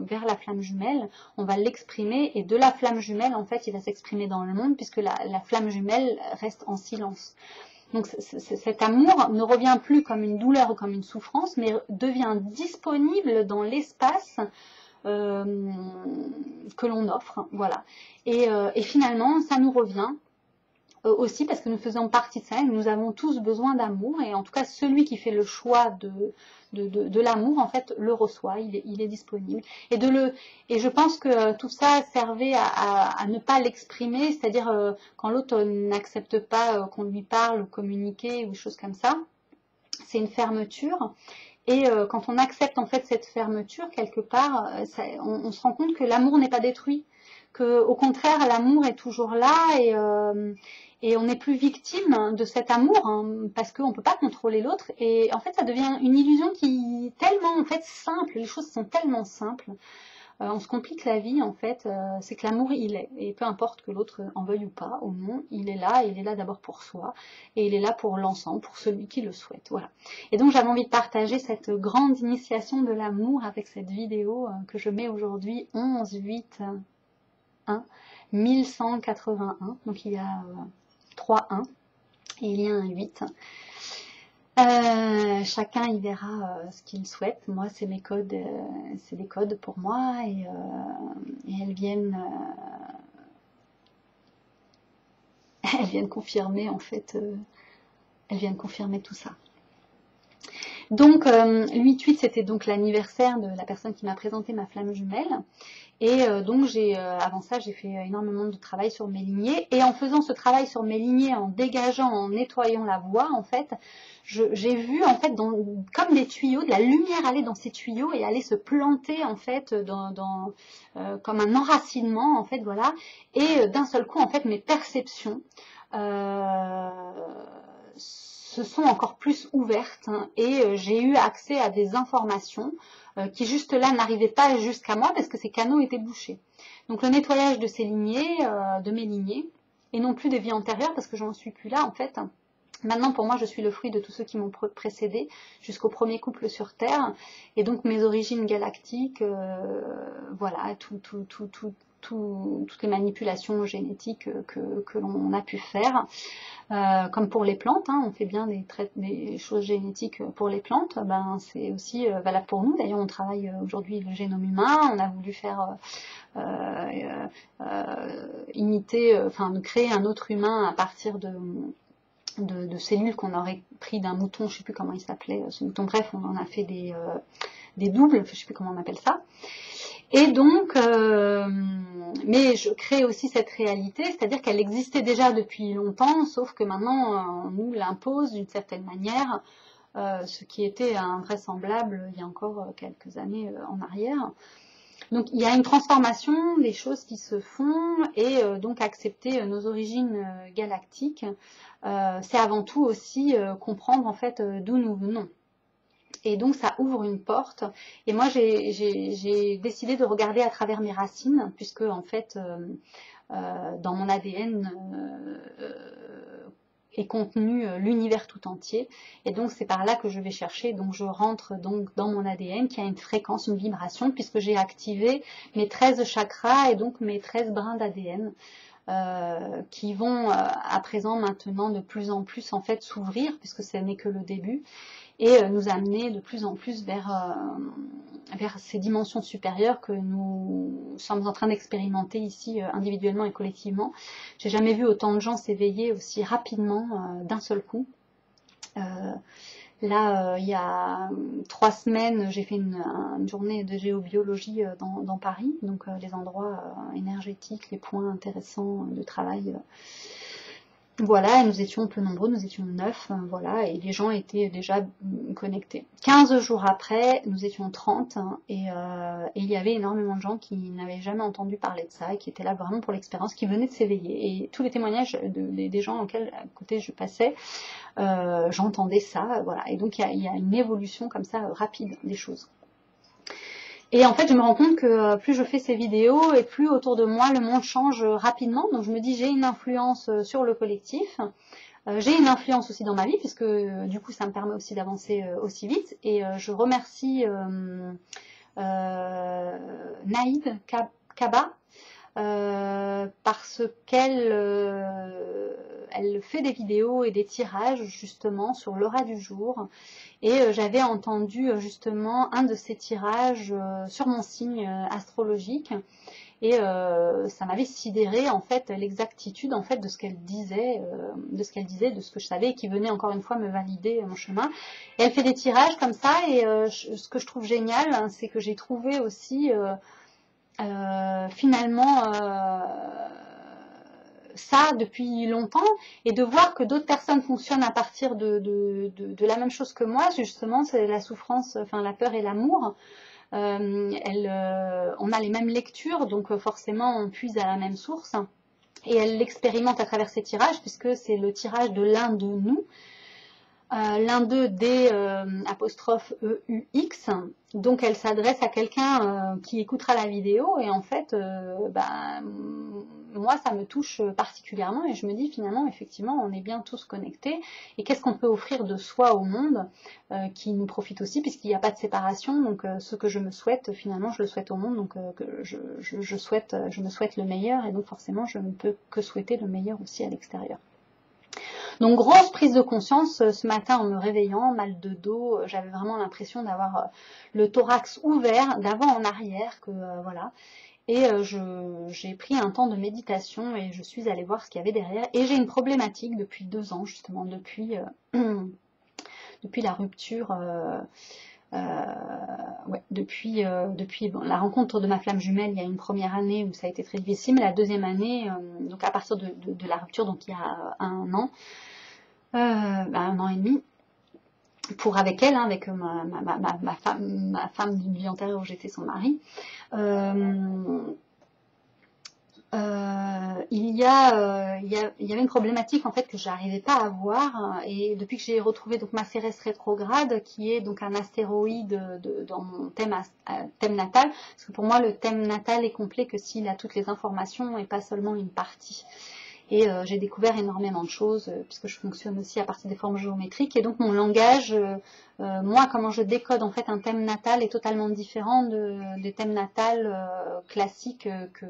vers la flamme jumelle, on va l'exprimer, et de la flamme jumelle en fait il va s'exprimer dans le monde, puisque la flamme jumelle reste en silence. Donc cet amour ne revient plus comme une douleur ou comme une souffrance, mais devient disponible dans l'espace que l'on offre, voilà. Et finalement, ça nous revient aussi parce que nous faisons partie de ça, et nous avons tous besoin d'amour, et en tout cas celui qui fait le choix de l'amour, en fait, le reçoit, il est disponible. Et je pense que tout ça servait à ne pas l'exprimer, c'est-à-dire quand l'autre n'accepte pas qu'on lui parle ou communiquer ou des choses comme ça, c'est une fermeture. Et quand on accepte en fait cette fermeture, quelque part, on se rend compte que l'amour n'est pas détruit, que au contraire l'amour est toujours là, et on n'est plus victime de cet amour, hein, parce qu'on ne peut pas contrôler l'autre. Et en fait, ça devient une illusion qui est tellement en fait simple, les choses sont tellement simples. On se complique la vie en fait, c'est que l'amour il est, et peu importe que l'autre en veuille ou pas, au moins il est là d'abord pour soi, et il est là pour l'ensemble, pour celui qui le souhaite, voilà. Et donc j'avais envie de partager cette grande initiation de l'amour avec cette vidéo que je mets aujourd'hui, 11-8-1, 1181, donc il y a 3 1, et il y a un 8. Chacun y verra ce qu'il souhaite. Moi, c'est mes codes, c'est des codes pour moi, et elles viennent confirmer en fait, elles viennent confirmer tout ça. Donc le 8-8, c'était donc l'anniversaire de la personne qui m'a présenté ma flamme jumelle. Et donc avant ça, j'ai fait énormément de travail sur mes lignées. Et en faisant ce travail sur mes lignées, en dégageant, en nettoyant la voie, en fait, j'ai vu en fait comme des tuyaux, de la lumière aller dans ces tuyaux et aller se planter en fait comme un enracinement en fait, voilà. Et d'un seul coup, en fait, mes perceptions se sont encore plus ouvertes, hein, et j'ai eu accès à des informations qui juste là n'arrivaient pas jusqu'à moi parce que ces canaux étaient bouchés. Donc le nettoyage de ces lignées, de mes lignées, et non plus des vies antérieures parce que j'en suis plus là en fait. Maintenant, pour moi, je suis le fruit de tous ceux qui m'ont précédé jusqu'au premier couple sur Terre, et donc mes origines galactiques, voilà, toutes les manipulations génétiques que l'on a pu faire, comme pour les plantes, hein, on fait bien des choses génétiques pour les plantes, c'est aussi valable pour nous. D'ailleurs, on travaille aujourd'hui le génome humain, on a voulu faire imiter, enfin créer un autre humain à partir de cellules qu'on aurait pris d'un mouton, je ne sais plus comment il s'appelait, ce mouton, bref, on en a fait des doubles, je ne sais plus comment on appelle ça. Et donc, mais je crée aussi cette réalité, c'est-à-dire qu'elle existait déjà depuis longtemps, sauf que maintenant on nous l'impose d'une certaine manière, ce qui était invraisemblable il y a encore quelques années en arrière. Donc il y a une transformation des choses qui se font, et donc accepter nos origines galactiques, c'est avant tout aussi comprendre en fait d'où nous venons. Et donc ça ouvre une porte, et moi j'ai décidé de regarder à travers mes racines, puisque en fait dans mon ADN est contenu l'univers tout entier, et donc c'est par là que je vais chercher. Donc je rentre donc dans mon ADN qui a une fréquence, une vibration, puisque j'ai activé mes 13 chakras et donc mes 13 brins d'ADN qui vont à présent maintenant de plus en plus en fait s'ouvrir, puisque ce n'est que le début, et nous amener de plus en plus vers ces dimensions supérieures que nous sommes en train d'expérimenter ici individuellement et collectivement. J'ai jamais vu autant de gens s'éveiller aussi rapidement d'un seul coup. Là, il y a 3 semaines, j'ai fait une journée de géobiologie dans Paris, donc les endroits énergétiques, les points intéressants de travail. Voilà, et nous étions peu nombreux, nous étions 9, voilà, et les gens étaient déjà connectés. 15 jours après, nous étions 30, et il y avait énormément de gens qui n'avaient jamais entendu parler de ça, et qui étaient là vraiment pour l'expérience, qui venaient de s'éveiller. Et tous les témoignages des gens à côté je passais, j'entendais ça, voilà. Et donc il y a une évolution comme ça rapide des choses. Et en fait, je me rends compte que plus je fais ces vidéos et plus autour de moi, le monde change rapidement. Donc je me dis, j'ai une influence sur le collectif. J'ai une influence aussi dans ma vie, puisque du coup, ça me permet aussi d'avancer aussi vite. Et je remercie Naïd Kaba, parce qu'elle elle fait des vidéos et des tirages justement sur l'aura du jour, et j'avais entendu justement un de ces tirages sur mon signe astrologique, et ça m'avait sidéré en fait l'exactitude en fait de ce qu'elle disait, de ce que je savais, et qui venait encore une fois me valider mon chemin. Et elle fait des tirages comme ça, et ce que je trouve génial, hein, c'est que j'ai trouvé aussi finalement ça depuis longtemps, et de voir que d'autres personnes fonctionnent à partir de la même chose que moi, justement, c'est la souffrance, enfin la peur et l'amour. On a les mêmes lectures, donc forcément on puise à la même source, et elle l'expérimente à travers ses tirages, puisque c'est le tirage de l'un de nous. L'un d'eux D apostrophe EUX, donc elle s'adresse à quelqu'un qui écoutera la vidéo, et en fait moi ça me touche particulièrement, et je me dis finalement effectivement on est bien tous connectés, et qu'est-ce qu'on peut offrir de soi au monde qui nous profite aussi, puisqu'il n'y a pas de séparation. Donc ce que je me souhaite finalement je le souhaite au monde, donc je me souhaite le meilleur, et donc forcément je ne peux que souhaiter le meilleur aussi à l'extérieur. Donc grosse prise de conscience ce matin en me réveillant, mal de dos, j'avais vraiment l'impression d'avoir le thorax ouvert d'avant en arrière, que voilà. Et j'ai pris un temps de méditation, et je suis allée voir ce qu'il y avait derrière. Et j'ai une problématique depuis 2 ans justement, depuis la rupture. Depuis la rencontre de ma flamme jumelle, il y a une première année où ça a été très difficile, mais la deuxième année, donc à partir de la rupture, donc il y a 1 an, 1 an et demi, avec elle, hein, avec ma femme d'une vie antérieure où j'étais son mari, il y avait une problématique en fait que j'arrivais pas à voir, et depuis que j'ai retrouvé donc ma Cérès rétrograde, qui est donc un astéroïde dans mon thème natal, parce que pour moi le thème natal est complet que s'il a toutes les informations et pas seulement une partie. Et j'ai découvert énormément de choses, puisque je fonctionne aussi à partir des formes géométriques, et donc mon langage, moi comment je décode en fait un thème natal est totalement différent des thèmes natals classiques que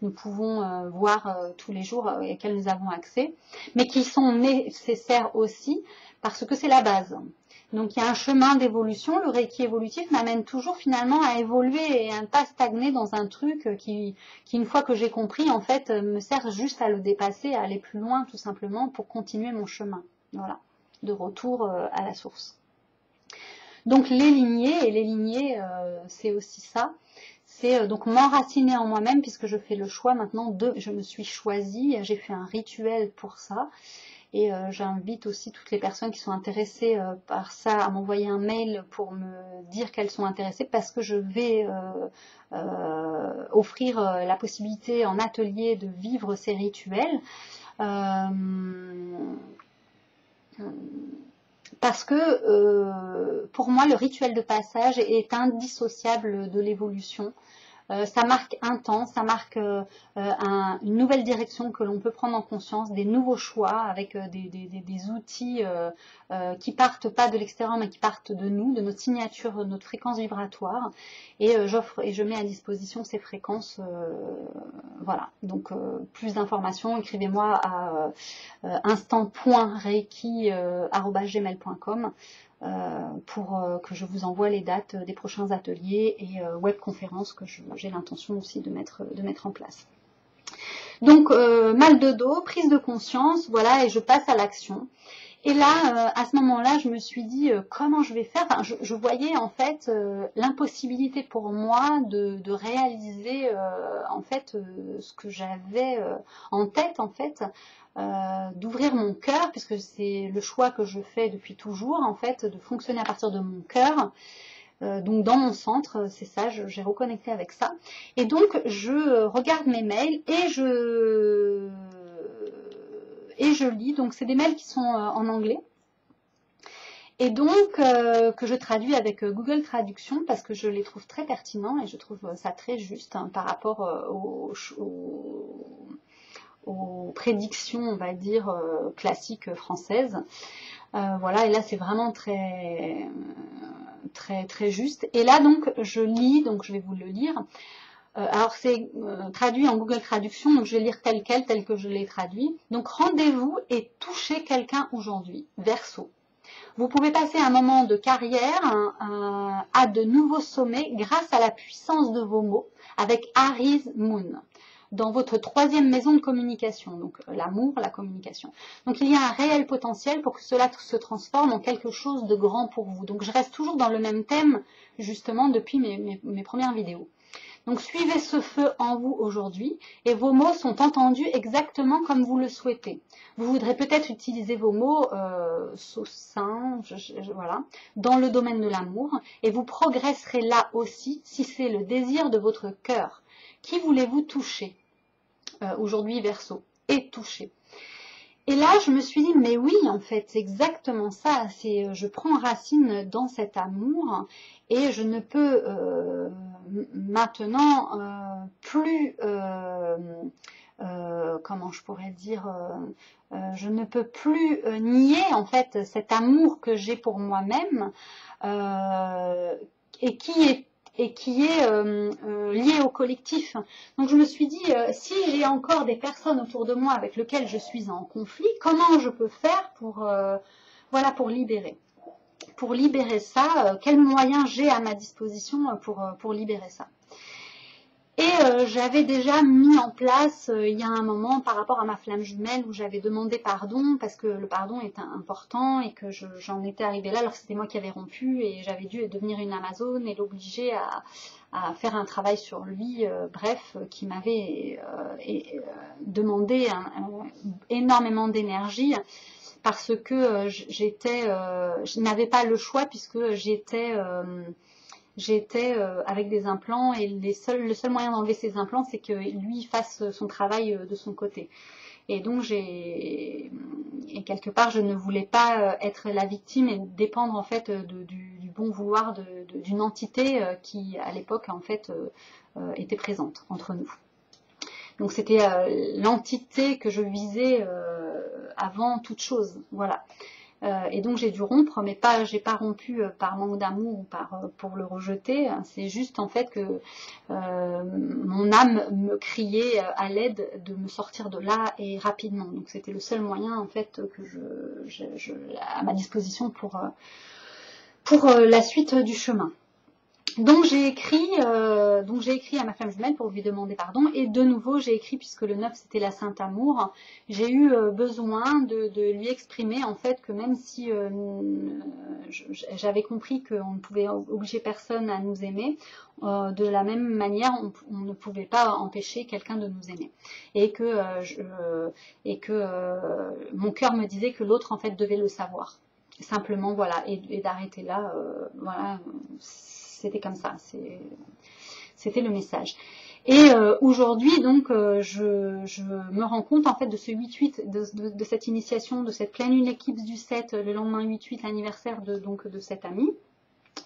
nous pouvons voir tous les jours et auxquels nous avons accès, mais qui sont nécessaires aussi parce que c'est la base. Donc il y a un chemin d'évolution. Le Reiki évolutif m'amène toujours finalement à évoluer et à ne pas stagner dans un truc qui une fois que j'ai compris, en fait, me sert juste à le dépasser, à aller plus loin tout simplement pour continuer mon chemin. Voilà, de retour à la source. Donc les lignées, c'est aussi ça. C'est donc m'enraciner en moi-même, puisque je fais le choix maintenant je me suis choisie, j'ai fait un rituel pour ça. Et j'invite aussi toutes les personnes qui sont intéressées par ça à m'envoyer un mail pour me dire qu'elles sont intéressées, parce que je vais offrir la possibilité en atelier de vivre ces rituels. Parce que pour moi, le rituel de passage est indissociable de l'évolution. Ça marque un temps, ça marque une nouvelle direction que l'on peut prendre en conscience, des nouveaux choix avec des outils qui partent pas de l'extérieur mais qui partent de nous, de notre signature, de notre fréquence vibratoire. Et j'offre et je mets à disposition ces fréquences. Voilà, donc plus d'informations, écrivez-moi à instant.reiki@gmail.com pour que je vous envoie les dates des prochains ateliers et webconférences que j'ai l'intention aussi de mettre en place. Donc mal de dos, prise de conscience, voilà, et je passe à l'action. Et là, à ce moment-là, je me suis dit comment je vais faire. Enfin, je voyais en fait l'impossibilité pour moi de réaliser en fait ce que j'avais en tête en fait, d'ouvrir mon cœur, puisque c'est le choix que je fais depuis toujours en fait, de fonctionner à partir de mon cœur. Donc dans mon centre, c'est ça, j'ai reconnecté avec ça. Et donc je regarde mes mails et je lis. Donc c'est des mails qui sont en anglais. Et donc que je traduis avec Google Traduction parce que je les trouve très pertinents et je trouve ça très juste hein, par rapport aux prédictions, on va dire, classiques françaises. Voilà, et là c'est vraiment très juste. Et là donc je lis, donc je vais vous le lire. Alors c'est traduit en Google Traduction, donc je vais lire tel que je l'ai traduit. Donc rendez-vous et touchez quelqu'un aujourd'hui, Verseau. Vous pouvez passer un moment de carrière à de nouveaux sommets grâce à la puissance de vos mots avec Aries Moon dans votre 3e maison de communication, donc l'amour, la communication. Donc il y a un réel potentiel pour que cela se transforme en quelque chose de grand pour vous. Donc je reste toujours dans le même thème justement depuis mes premières vidéos. Donc suivez ce feu en vous aujourd'hui et vos mots sont entendus exactement comme vous le souhaitez. Vous voudrez peut-être utiliser vos mots voilà, dans le domaine de l'amour et vous progresserez là aussi si c'est le désir de votre cœur. Qui voulez-vous toucher aujourd'hui Verseau? Et toucher. Et là, je me suis dit, mais oui, en fait, c'est exactement ça. Je prends racine dans cet amour et je ne peux maintenant plus, comment je pourrais dire, je ne peux plus nier en fait cet amour que j'ai pour moi-même et qui est lié au collectif. Donc je me suis dit, si j'ai encore des personnes autour de moi avec lesquelles je suis en conflit, comment je peux faire pour, voilà, pour libérer ça, quels moyens j'ai à ma disposition pour libérer ça. Et j'avais déjà mis en place, il y a un moment, par rapport à ma flamme jumelle, où j'avais demandé pardon, parce que le pardon est important, et que j'en étais arrivée là, alors que c'était moi qui avais rompu, et j'avais dû devenir une Amazone, et l'obliger à faire un travail sur lui, bref, qui m'avait demandé énormément d'énergie, parce que je n'avais pas le choix, puisque j'étais avec des implants et le seul moyen d'enlever ces implants, c'est que lui fasse son travail de son côté. Et donc et quelque part, je ne voulais pas être la victime et dépendre en fait du bon vouloir d'une entité qui à l'époque en fait était présente entre nous. Donc c'était l'entité que je visais avant toute chose, voilà. Et donc j'ai dû rompre, mais j'ai pas rompu par manque d'amour ou pour le rejeter. C'est juste en fait que mon âme me criait à l'aide de me sortir de là et rapidement. Donc c'était le seul moyen en fait que à ma disposition pour la suite du chemin. Donc j'ai écrit à ma flamme jumelle pour lui demander pardon, et de nouveau j'ai écrit, puisque le 9 c'était la Sainte Amour, j'ai eu besoin de lui exprimer en fait que même si j'avais compris qu'on ne pouvait obliger personne à nous aimer, de la même manière on ne pouvait pas empêcher quelqu'un de nous aimer, et que mon cœur me disait que l'autre en fait devait le savoir, simplement, voilà, et d'arrêter là, voilà. C'était comme ça, c'était le message. Et aujourd'hui, donc, je me rends compte en fait de ce 8-8, de cette initiation, de cette pleine lune éclipse du 7, le lendemain 8-8, l'anniversaire de cette amie.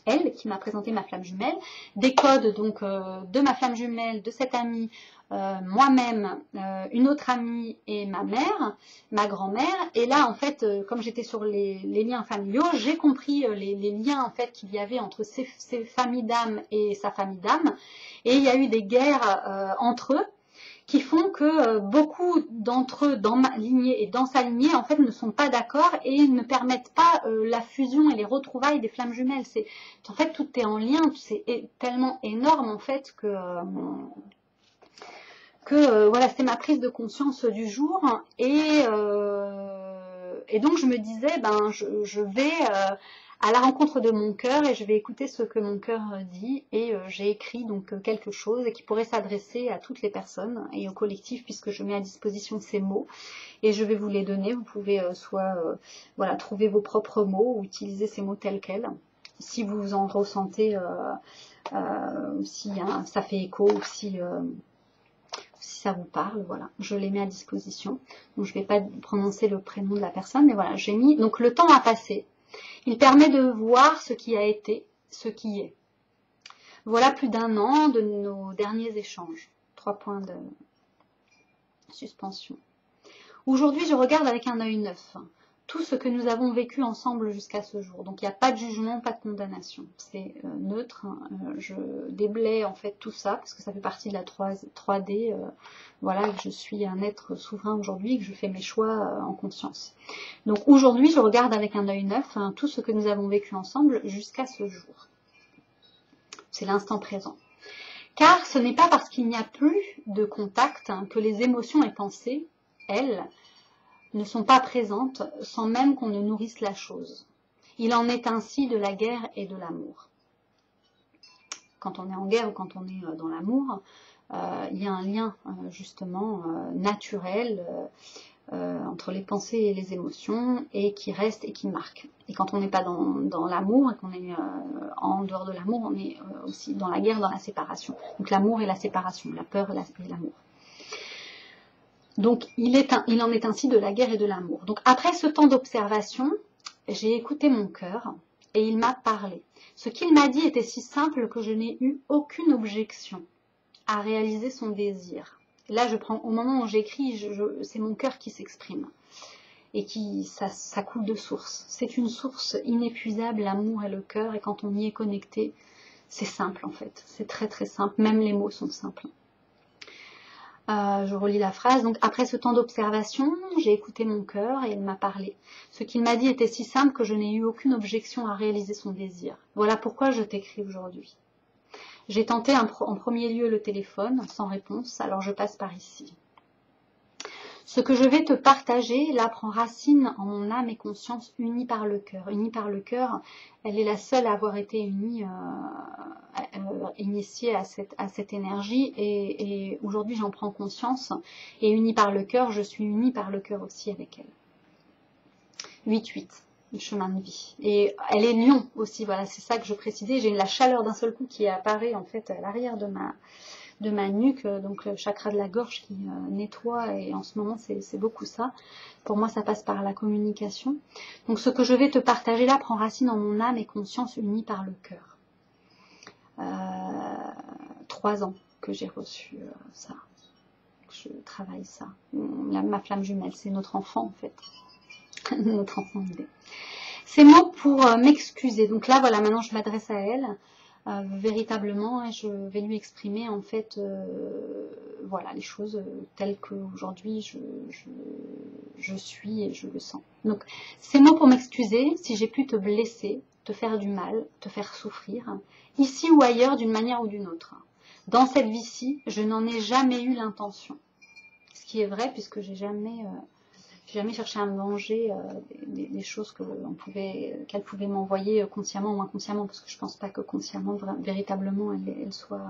elle, qui m'a présenté ma flamme jumelle, des codes donc de ma flamme jumelle, de cette amie, moi-même, une autre amie et ma mère, ma grand-mère. Et là, en fait, comme j'étais sur les liens familiaux, j'ai compris les liens en fait qu'il y avait entre ces familles d'âmes et sa famille d'âmes. Et il y a eu des guerres entre eux, qui font que beaucoup d'entre eux dans ma lignée et dans sa lignée en fait ne sont pas d'accord et ne permettent pas la fusion et les retrouvailles des flammes jumelles. C'est en fait tout est en lien, c'est tellement énorme en fait que voilà, c'était ma prise de conscience du jour et donc je me disais ben je vais à la rencontre de mon cœur et je vais écouter ce que mon cœur dit et j'ai écrit donc quelque chose qui pourrait s'adresser à toutes les personnes et au collectif puisque je mets à disposition ces mots et je vais vous les donner. Vous pouvez soit voilà, trouver vos propres mots ou utiliser ces mots tels quels si vous en ressentez si ça fait écho ou si ça vous parle, voilà, je les mets à disposition. Donc je ne vais pas prononcer le prénom de la personne, mais voilà, j'ai mis, donc le temps a passé. Il permet de voir ce qui a été, ce qui est. Voilà plus d'1 an de nos derniers échanges. 3 points de suspension. Aujourd'hui, je regarde avec un œil neuf tout ce que nous avons vécu ensemble jusqu'à ce jour. Donc il n'y a pas de jugement, pas de condamnation. C'est neutre. Je déblaye en fait tout ça parce que ça fait partie de la 3D. Voilà, que je suis un être souverain aujourd'hui et que je fais mes choix en conscience. Donc aujourd'hui, je regarde avec un œil neuf tout ce que nous avons vécu ensemble jusqu'à ce jour. C'est l'instant présent. Car ce n'est pas parce qu'il n'y a plus de contact que les émotions et pensées, elles, ne sont pas présentes sans même qu'on ne nourrisse la chose. Il en est ainsi de la guerre et de l'amour. Quand on est en guerre ou quand on est dans l'amour, il y a un lien justement naturel entre les pensées et les émotions et qui reste et qui marque. Et quand on n'est pas dans l'amour et qu'on est en dehors de l'amour, on est aussi dans la guerre, dans la séparation. Donc l'amour et la séparation, la peur et l'amour. Donc, il en est ainsi de la guerre et de l'amour. Donc, après ce temps d'observation, j'ai écouté mon cœur et il m'a parlé. Ce qu'il m'a dit était si simple que je n'ai eu aucune objection à réaliser son désir. Là, je prends, au moment où j'écris, c'est mon cœur qui s'exprime et ça coule de source. C'est une source inépuisable, l'amour et le cœur, et quand on y est connecté, c'est simple en fait. C'est très très simple, même les mots sont simples. Je relis la phrase. Donc, après ce temps d'observation, j'ai écouté mon cœur et il m'a parlé. Ce qu'il m'a dit était si simple que je n'ai eu aucune objection à réaliser son désir. Voilà pourquoi je t'écris aujourd'hui. J'ai tenté en premier lieu le téléphone, sans réponse, alors je passe par ici. Ce que je vais te partager, là, prend racine en mon âme et conscience unie par le cœur. Unie par le cœur, elle est la seule à avoir été unie, initiée à cette énergie. Et aujourd'hui, j'en prends conscience. Et unie par le cœur, je suis unie par le cœur aussi avec elle. 8-8, le chemin de vie. Et elle est lion aussi, voilà, c'est ça que je précisais. J'ai la chaleur d'un seul coup qui apparaît en fait à l'arrière de ma nuque, donc le chakra de la gorge qui nettoie, et en ce moment c'est beaucoup ça. Pour moi ça passe par la communication. Donc ce que je vais te partager là prend racine en mon âme et conscience unie par le cœur. 3 ans que j'ai reçu ça, je travaille ça. Ma flamme jumelle, c'est notre enfant en fait, notre enfant idée. Ces mots pour m'excuser. Donc là voilà, maintenant je m'adresse à elle. Véritablement, et je vais lui exprimer en fait voilà, les choses telles qu'aujourd'hui je suis et je le sens. Donc ces mots pour m'excuser si j'ai pu te blesser, te faire du mal, te faire souffrir, ici ou ailleurs d'une manière ou d'une autre. Dans cette vie-ci, je n'en ai jamais eu l'intention. Ce qui est vrai puisque j'ai jamais cherché à me venger des choses qu'elle pouvait m'envoyer consciemment ou inconsciemment, parce que je pense pas que consciemment, véritablement, elle soit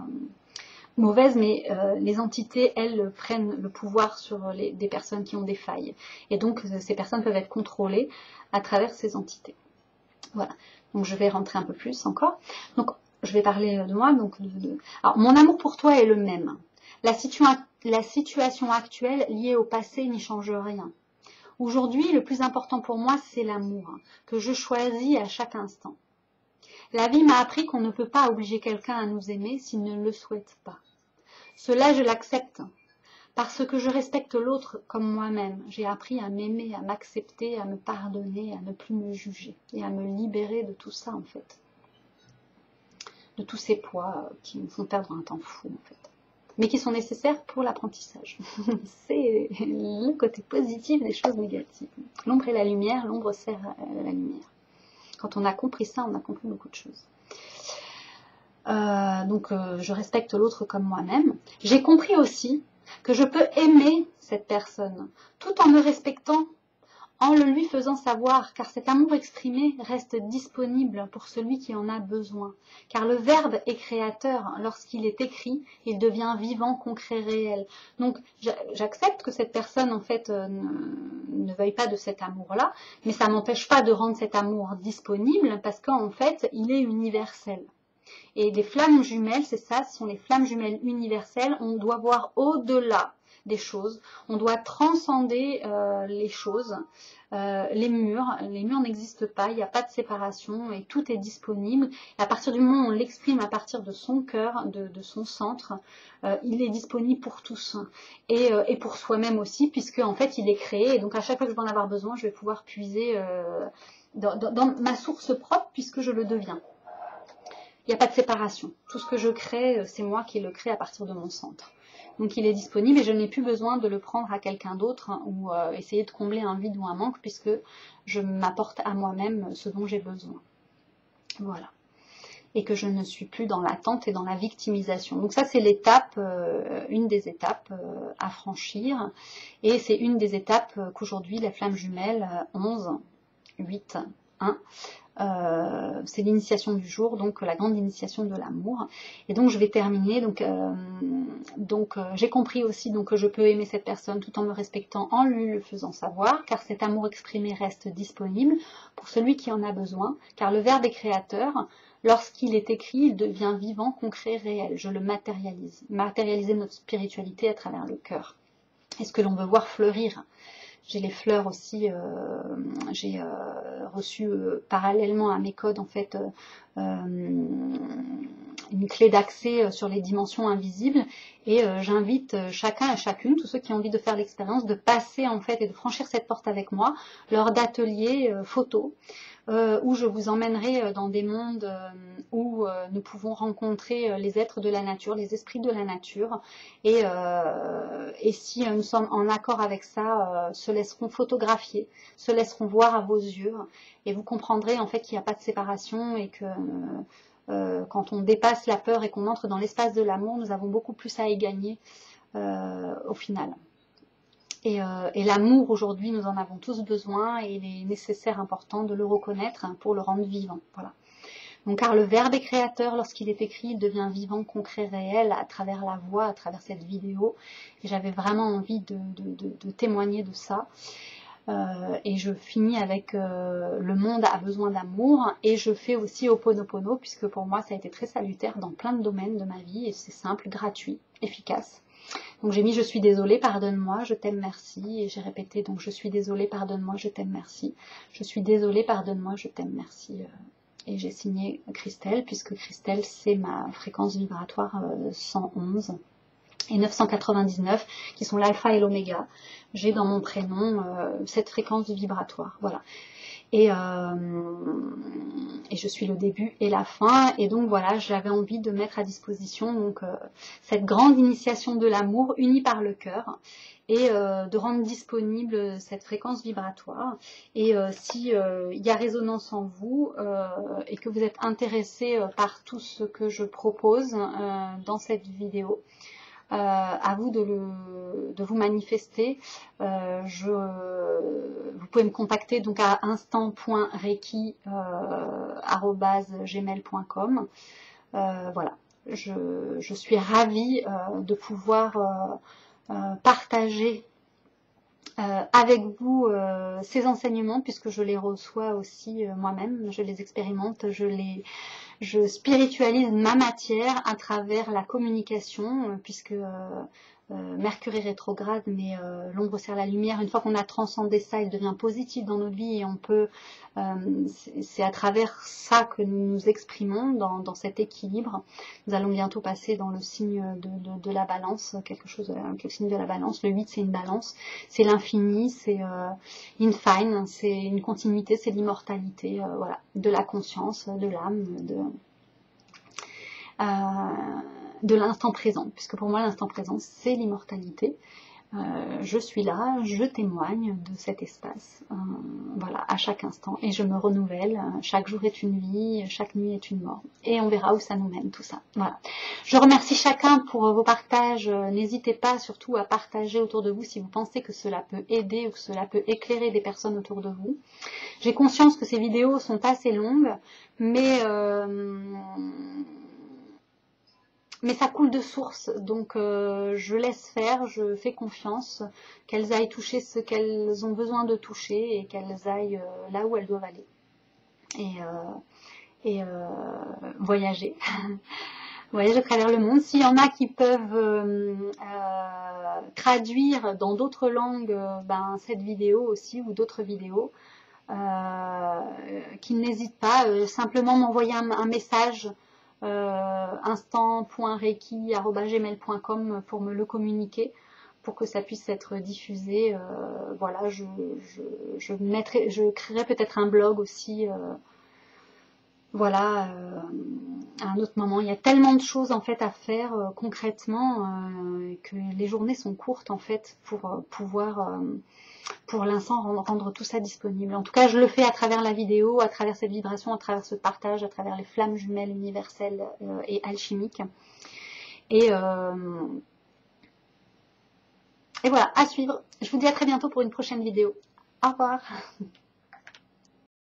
mauvaise, mais les entités, elles, prennent le pouvoir sur des personnes qui ont des failles. Et donc, ces personnes peuvent être contrôlées à travers ces entités. Voilà. Donc, je vais rentrer un peu plus encore. Donc, je vais parler de moi. Alors, mon amour pour toi est le même. La situation actuelle liée au passé n'y change rien. Aujourd'hui, le plus important pour moi, c'est l'amour, que je choisis à chaque instant. La vie m'a appris qu'on ne peut pas obliger quelqu'un à nous aimer s'il ne le souhaite pas. Cela, je l'accepte. Parce que je respecte l'autre comme moi-même, j'ai appris à m'aimer, à m'accepter, à me pardonner, à ne plus me juger et à me libérer de tout ça en fait. De tous ces poids qui me font perdre un temps fou en fait. Mais qui sont nécessaires pour l'apprentissage. C'est le côté positif des choses négatives. L'ombre et la lumière, l'ombre sert à la lumière. Quand on a compris ça, on a compris beaucoup de choses. Je respecte l'autre comme moi-même. J'ai compris aussi que je peux aimer cette personne tout en me respectant, en le lui faisant savoir, car cet amour exprimé reste disponible pour celui qui en a besoin. Car le verbe est créateur, lorsqu'il est écrit, il devient vivant, concret, réel. Donc j'accepte que cette personne en fait ne veuille pas de cet amour-là, mais ça m'empêche pas de rendre cet amour disponible parce qu'en fait il est universel. Et les flammes jumelles, c'est ça, ce sont les flammes jumelles universelles. On doit voir au-delà des choses. On doit transcender les choses. Les murs n'existent pas, il n'y a pas de séparation et tout est disponible. Et à partir du moment où on l'exprime à partir de son cœur, de son centre, il est disponible pour tous. Et pour soi-même aussi, puisque en fait il est créé. Et donc à chaque fois que je vais en avoir besoin, je vais pouvoir puiser dans ma source propre puisque je le deviens. Il n'y a pas de séparation. Tout ce que je crée, c'est moi qui le crée à partir de mon centre. Donc il est disponible et je n'ai plus besoin de le prendre à quelqu'un d'autre ou essayer de combler un vide ou un manque puisque je m'apporte à moi-même ce dont j'ai besoin. Voilà. Et que je ne suis plus dans l'attente et dans la victimisation. Donc ça c'est l'étape, une des étapes à franchir. Et c'est une des étapes qu'aujourd'hui la flamme jumelle 11, 8, 1, c'est l'initiation du jour, donc la grande initiation de l'amour. Et donc je vais terminer. Donc j'ai compris aussi donc, que je peux aimer cette personne tout en me respectant, en lui le faisant savoir, car cet amour exprimé reste disponible pour celui qui en a besoin, car le verbe est créateur. Lorsqu'il est écrit, il devient vivant, concret, réel. Je le matérialise. Matérialiser notre spiritualité à travers le cœur. Et ce que l'on veut voir fleurir. J'ai les fleurs aussi, j'ai reçu parallèlement à mes codes en fait une clé d'accès sur les dimensions invisibles et j'invite chacun et chacune, tous ceux qui ont envie de faire l'expérience, de passer en fait et de franchir cette porte avec moi lors d'ateliers photos où je vous emmènerai dans des mondes où nous pouvons rencontrer les êtres de la nature, les esprits de la nature et si nous sommes en accord avec ça, se laisseront photographier, se laisseront voir à vos yeux et vous comprendrez en fait qu'il n'y a pas de séparation et que quand on dépasse la peur et qu'on entre dans l'espace de l'amour, nous avons beaucoup plus à y gagner au final. Et l'amour aujourd'hui, nous en avons tous besoin et il est nécessaire, important de le reconnaître pour le rendre vivant. Voilà. Donc, car le verbe est créateur, lorsqu'il est écrit, il devient vivant, concret, réel à travers la voix, à travers cette vidéo. Et j'avais vraiment envie de témoigner de ça. Et je finis avec le monde a besoin d'amour et je fais aussi Ho'oponopono puisque pour moi ça a été très salutaire dans plein de domaines de ma vie et c'est simple, gratuit, efficace. Donc j'ai mis je suis désolée, pardonne-moi, je t'aime, merci. Et j'ai répété donc je suis désolée, pardonne-moi, je t'aime, merci. Je suis désolée, pardonne-moi, je t'aime, merci. Et j'ai signé Christelle, puisque Christelle c'est ma fréquence vibratoire 111 et 999, qui sont l'alpha et l'oméga. J'ai dans mon prénom cette fréquence vibratoire. Voilà. Et je suis le début et la fin. Et donc voilà, j'avais envie de mettre à disposition donc, cette grande initiation de l'amour unie par le cœur et de rendre disponible cette fréquence vibratoire. Et si il y a résonance en vous et que vous êtes intéressé par tout ce que je propose dans cette vidéo, à vous de vous manifester. Vous pouvez me contacter donc à instant.reiki@gmail.com. Voilà, je suis ravie de pouvoir partager avec vous ces enseignements puisque je les reçois aussi moi-même, je les expérimente, je je spiritualise ma matière à travers la communication, puisque Mercure est rétrograde, mais l'ombre sert la lumière. Une fois qu'on a transcendé ça, il devient positif dans notre vie et on peut, c'est à travers ça que nous nous exprimons dans cet équilibre. Nous allons bientôt passer dans le signe de la balance, quelque chose avec le signe de la balance. Le 8, c'est une balance, c'est l'infini, c'est infine, c'est une continuité, c'est l'immortalité, voilà, de la conscience, de l'âme, de l'instant présent, puisque pour moi l'instant présent c'est l'immortalité. Je suis là, je témoigne de cet espace, voilà, à chaque instant, et je me renouvelle. Chaque jour est une vie, chaque nuit est une mort, et on verra où ça nous mène tout ça. Voilà. Je remercie chacun pour vos partages. N'hésitez pas surtout à partager autour de vous si vous pensez que cela peut aider ou que cela peut éclairer des personnes autour de vous. J'ai conscience que ces vidéos sont assez longues, mais ça coule de source, donc je laisse faire, je fais confiance qu'elles aillent toucher ce qu'elles ont besoin de toucher et qu'elles aillent là où elles doivent aller et voyager. Voyager à travers le monde. S'il y en a qui peuvent traduire dans d'autres langues cette vidéo aussi ou d'autres vidéos, qui n'hésitent pas, simplement m'envoyer un message instant.reiki@gmail.com pour me le communiquer, pour que ça puisse être diffusé. Voilà, je créerai peut-être un blog aussi, voilà, à un autre moment. Il y a tellement de choses en fait à faire concrètement, que les journées sont courtes en fait pour pouvoir pour l'instant rendre tout ça disponible. En tout cas, je le fais à travers la vidéo, à travers cette vibration, à travers ce partage, à travers les flammes jumelles universelles et alchimiques. Et voilà, à suivre. Je vous dis à très bientôt pour une prochaine vidéo. Au revoir.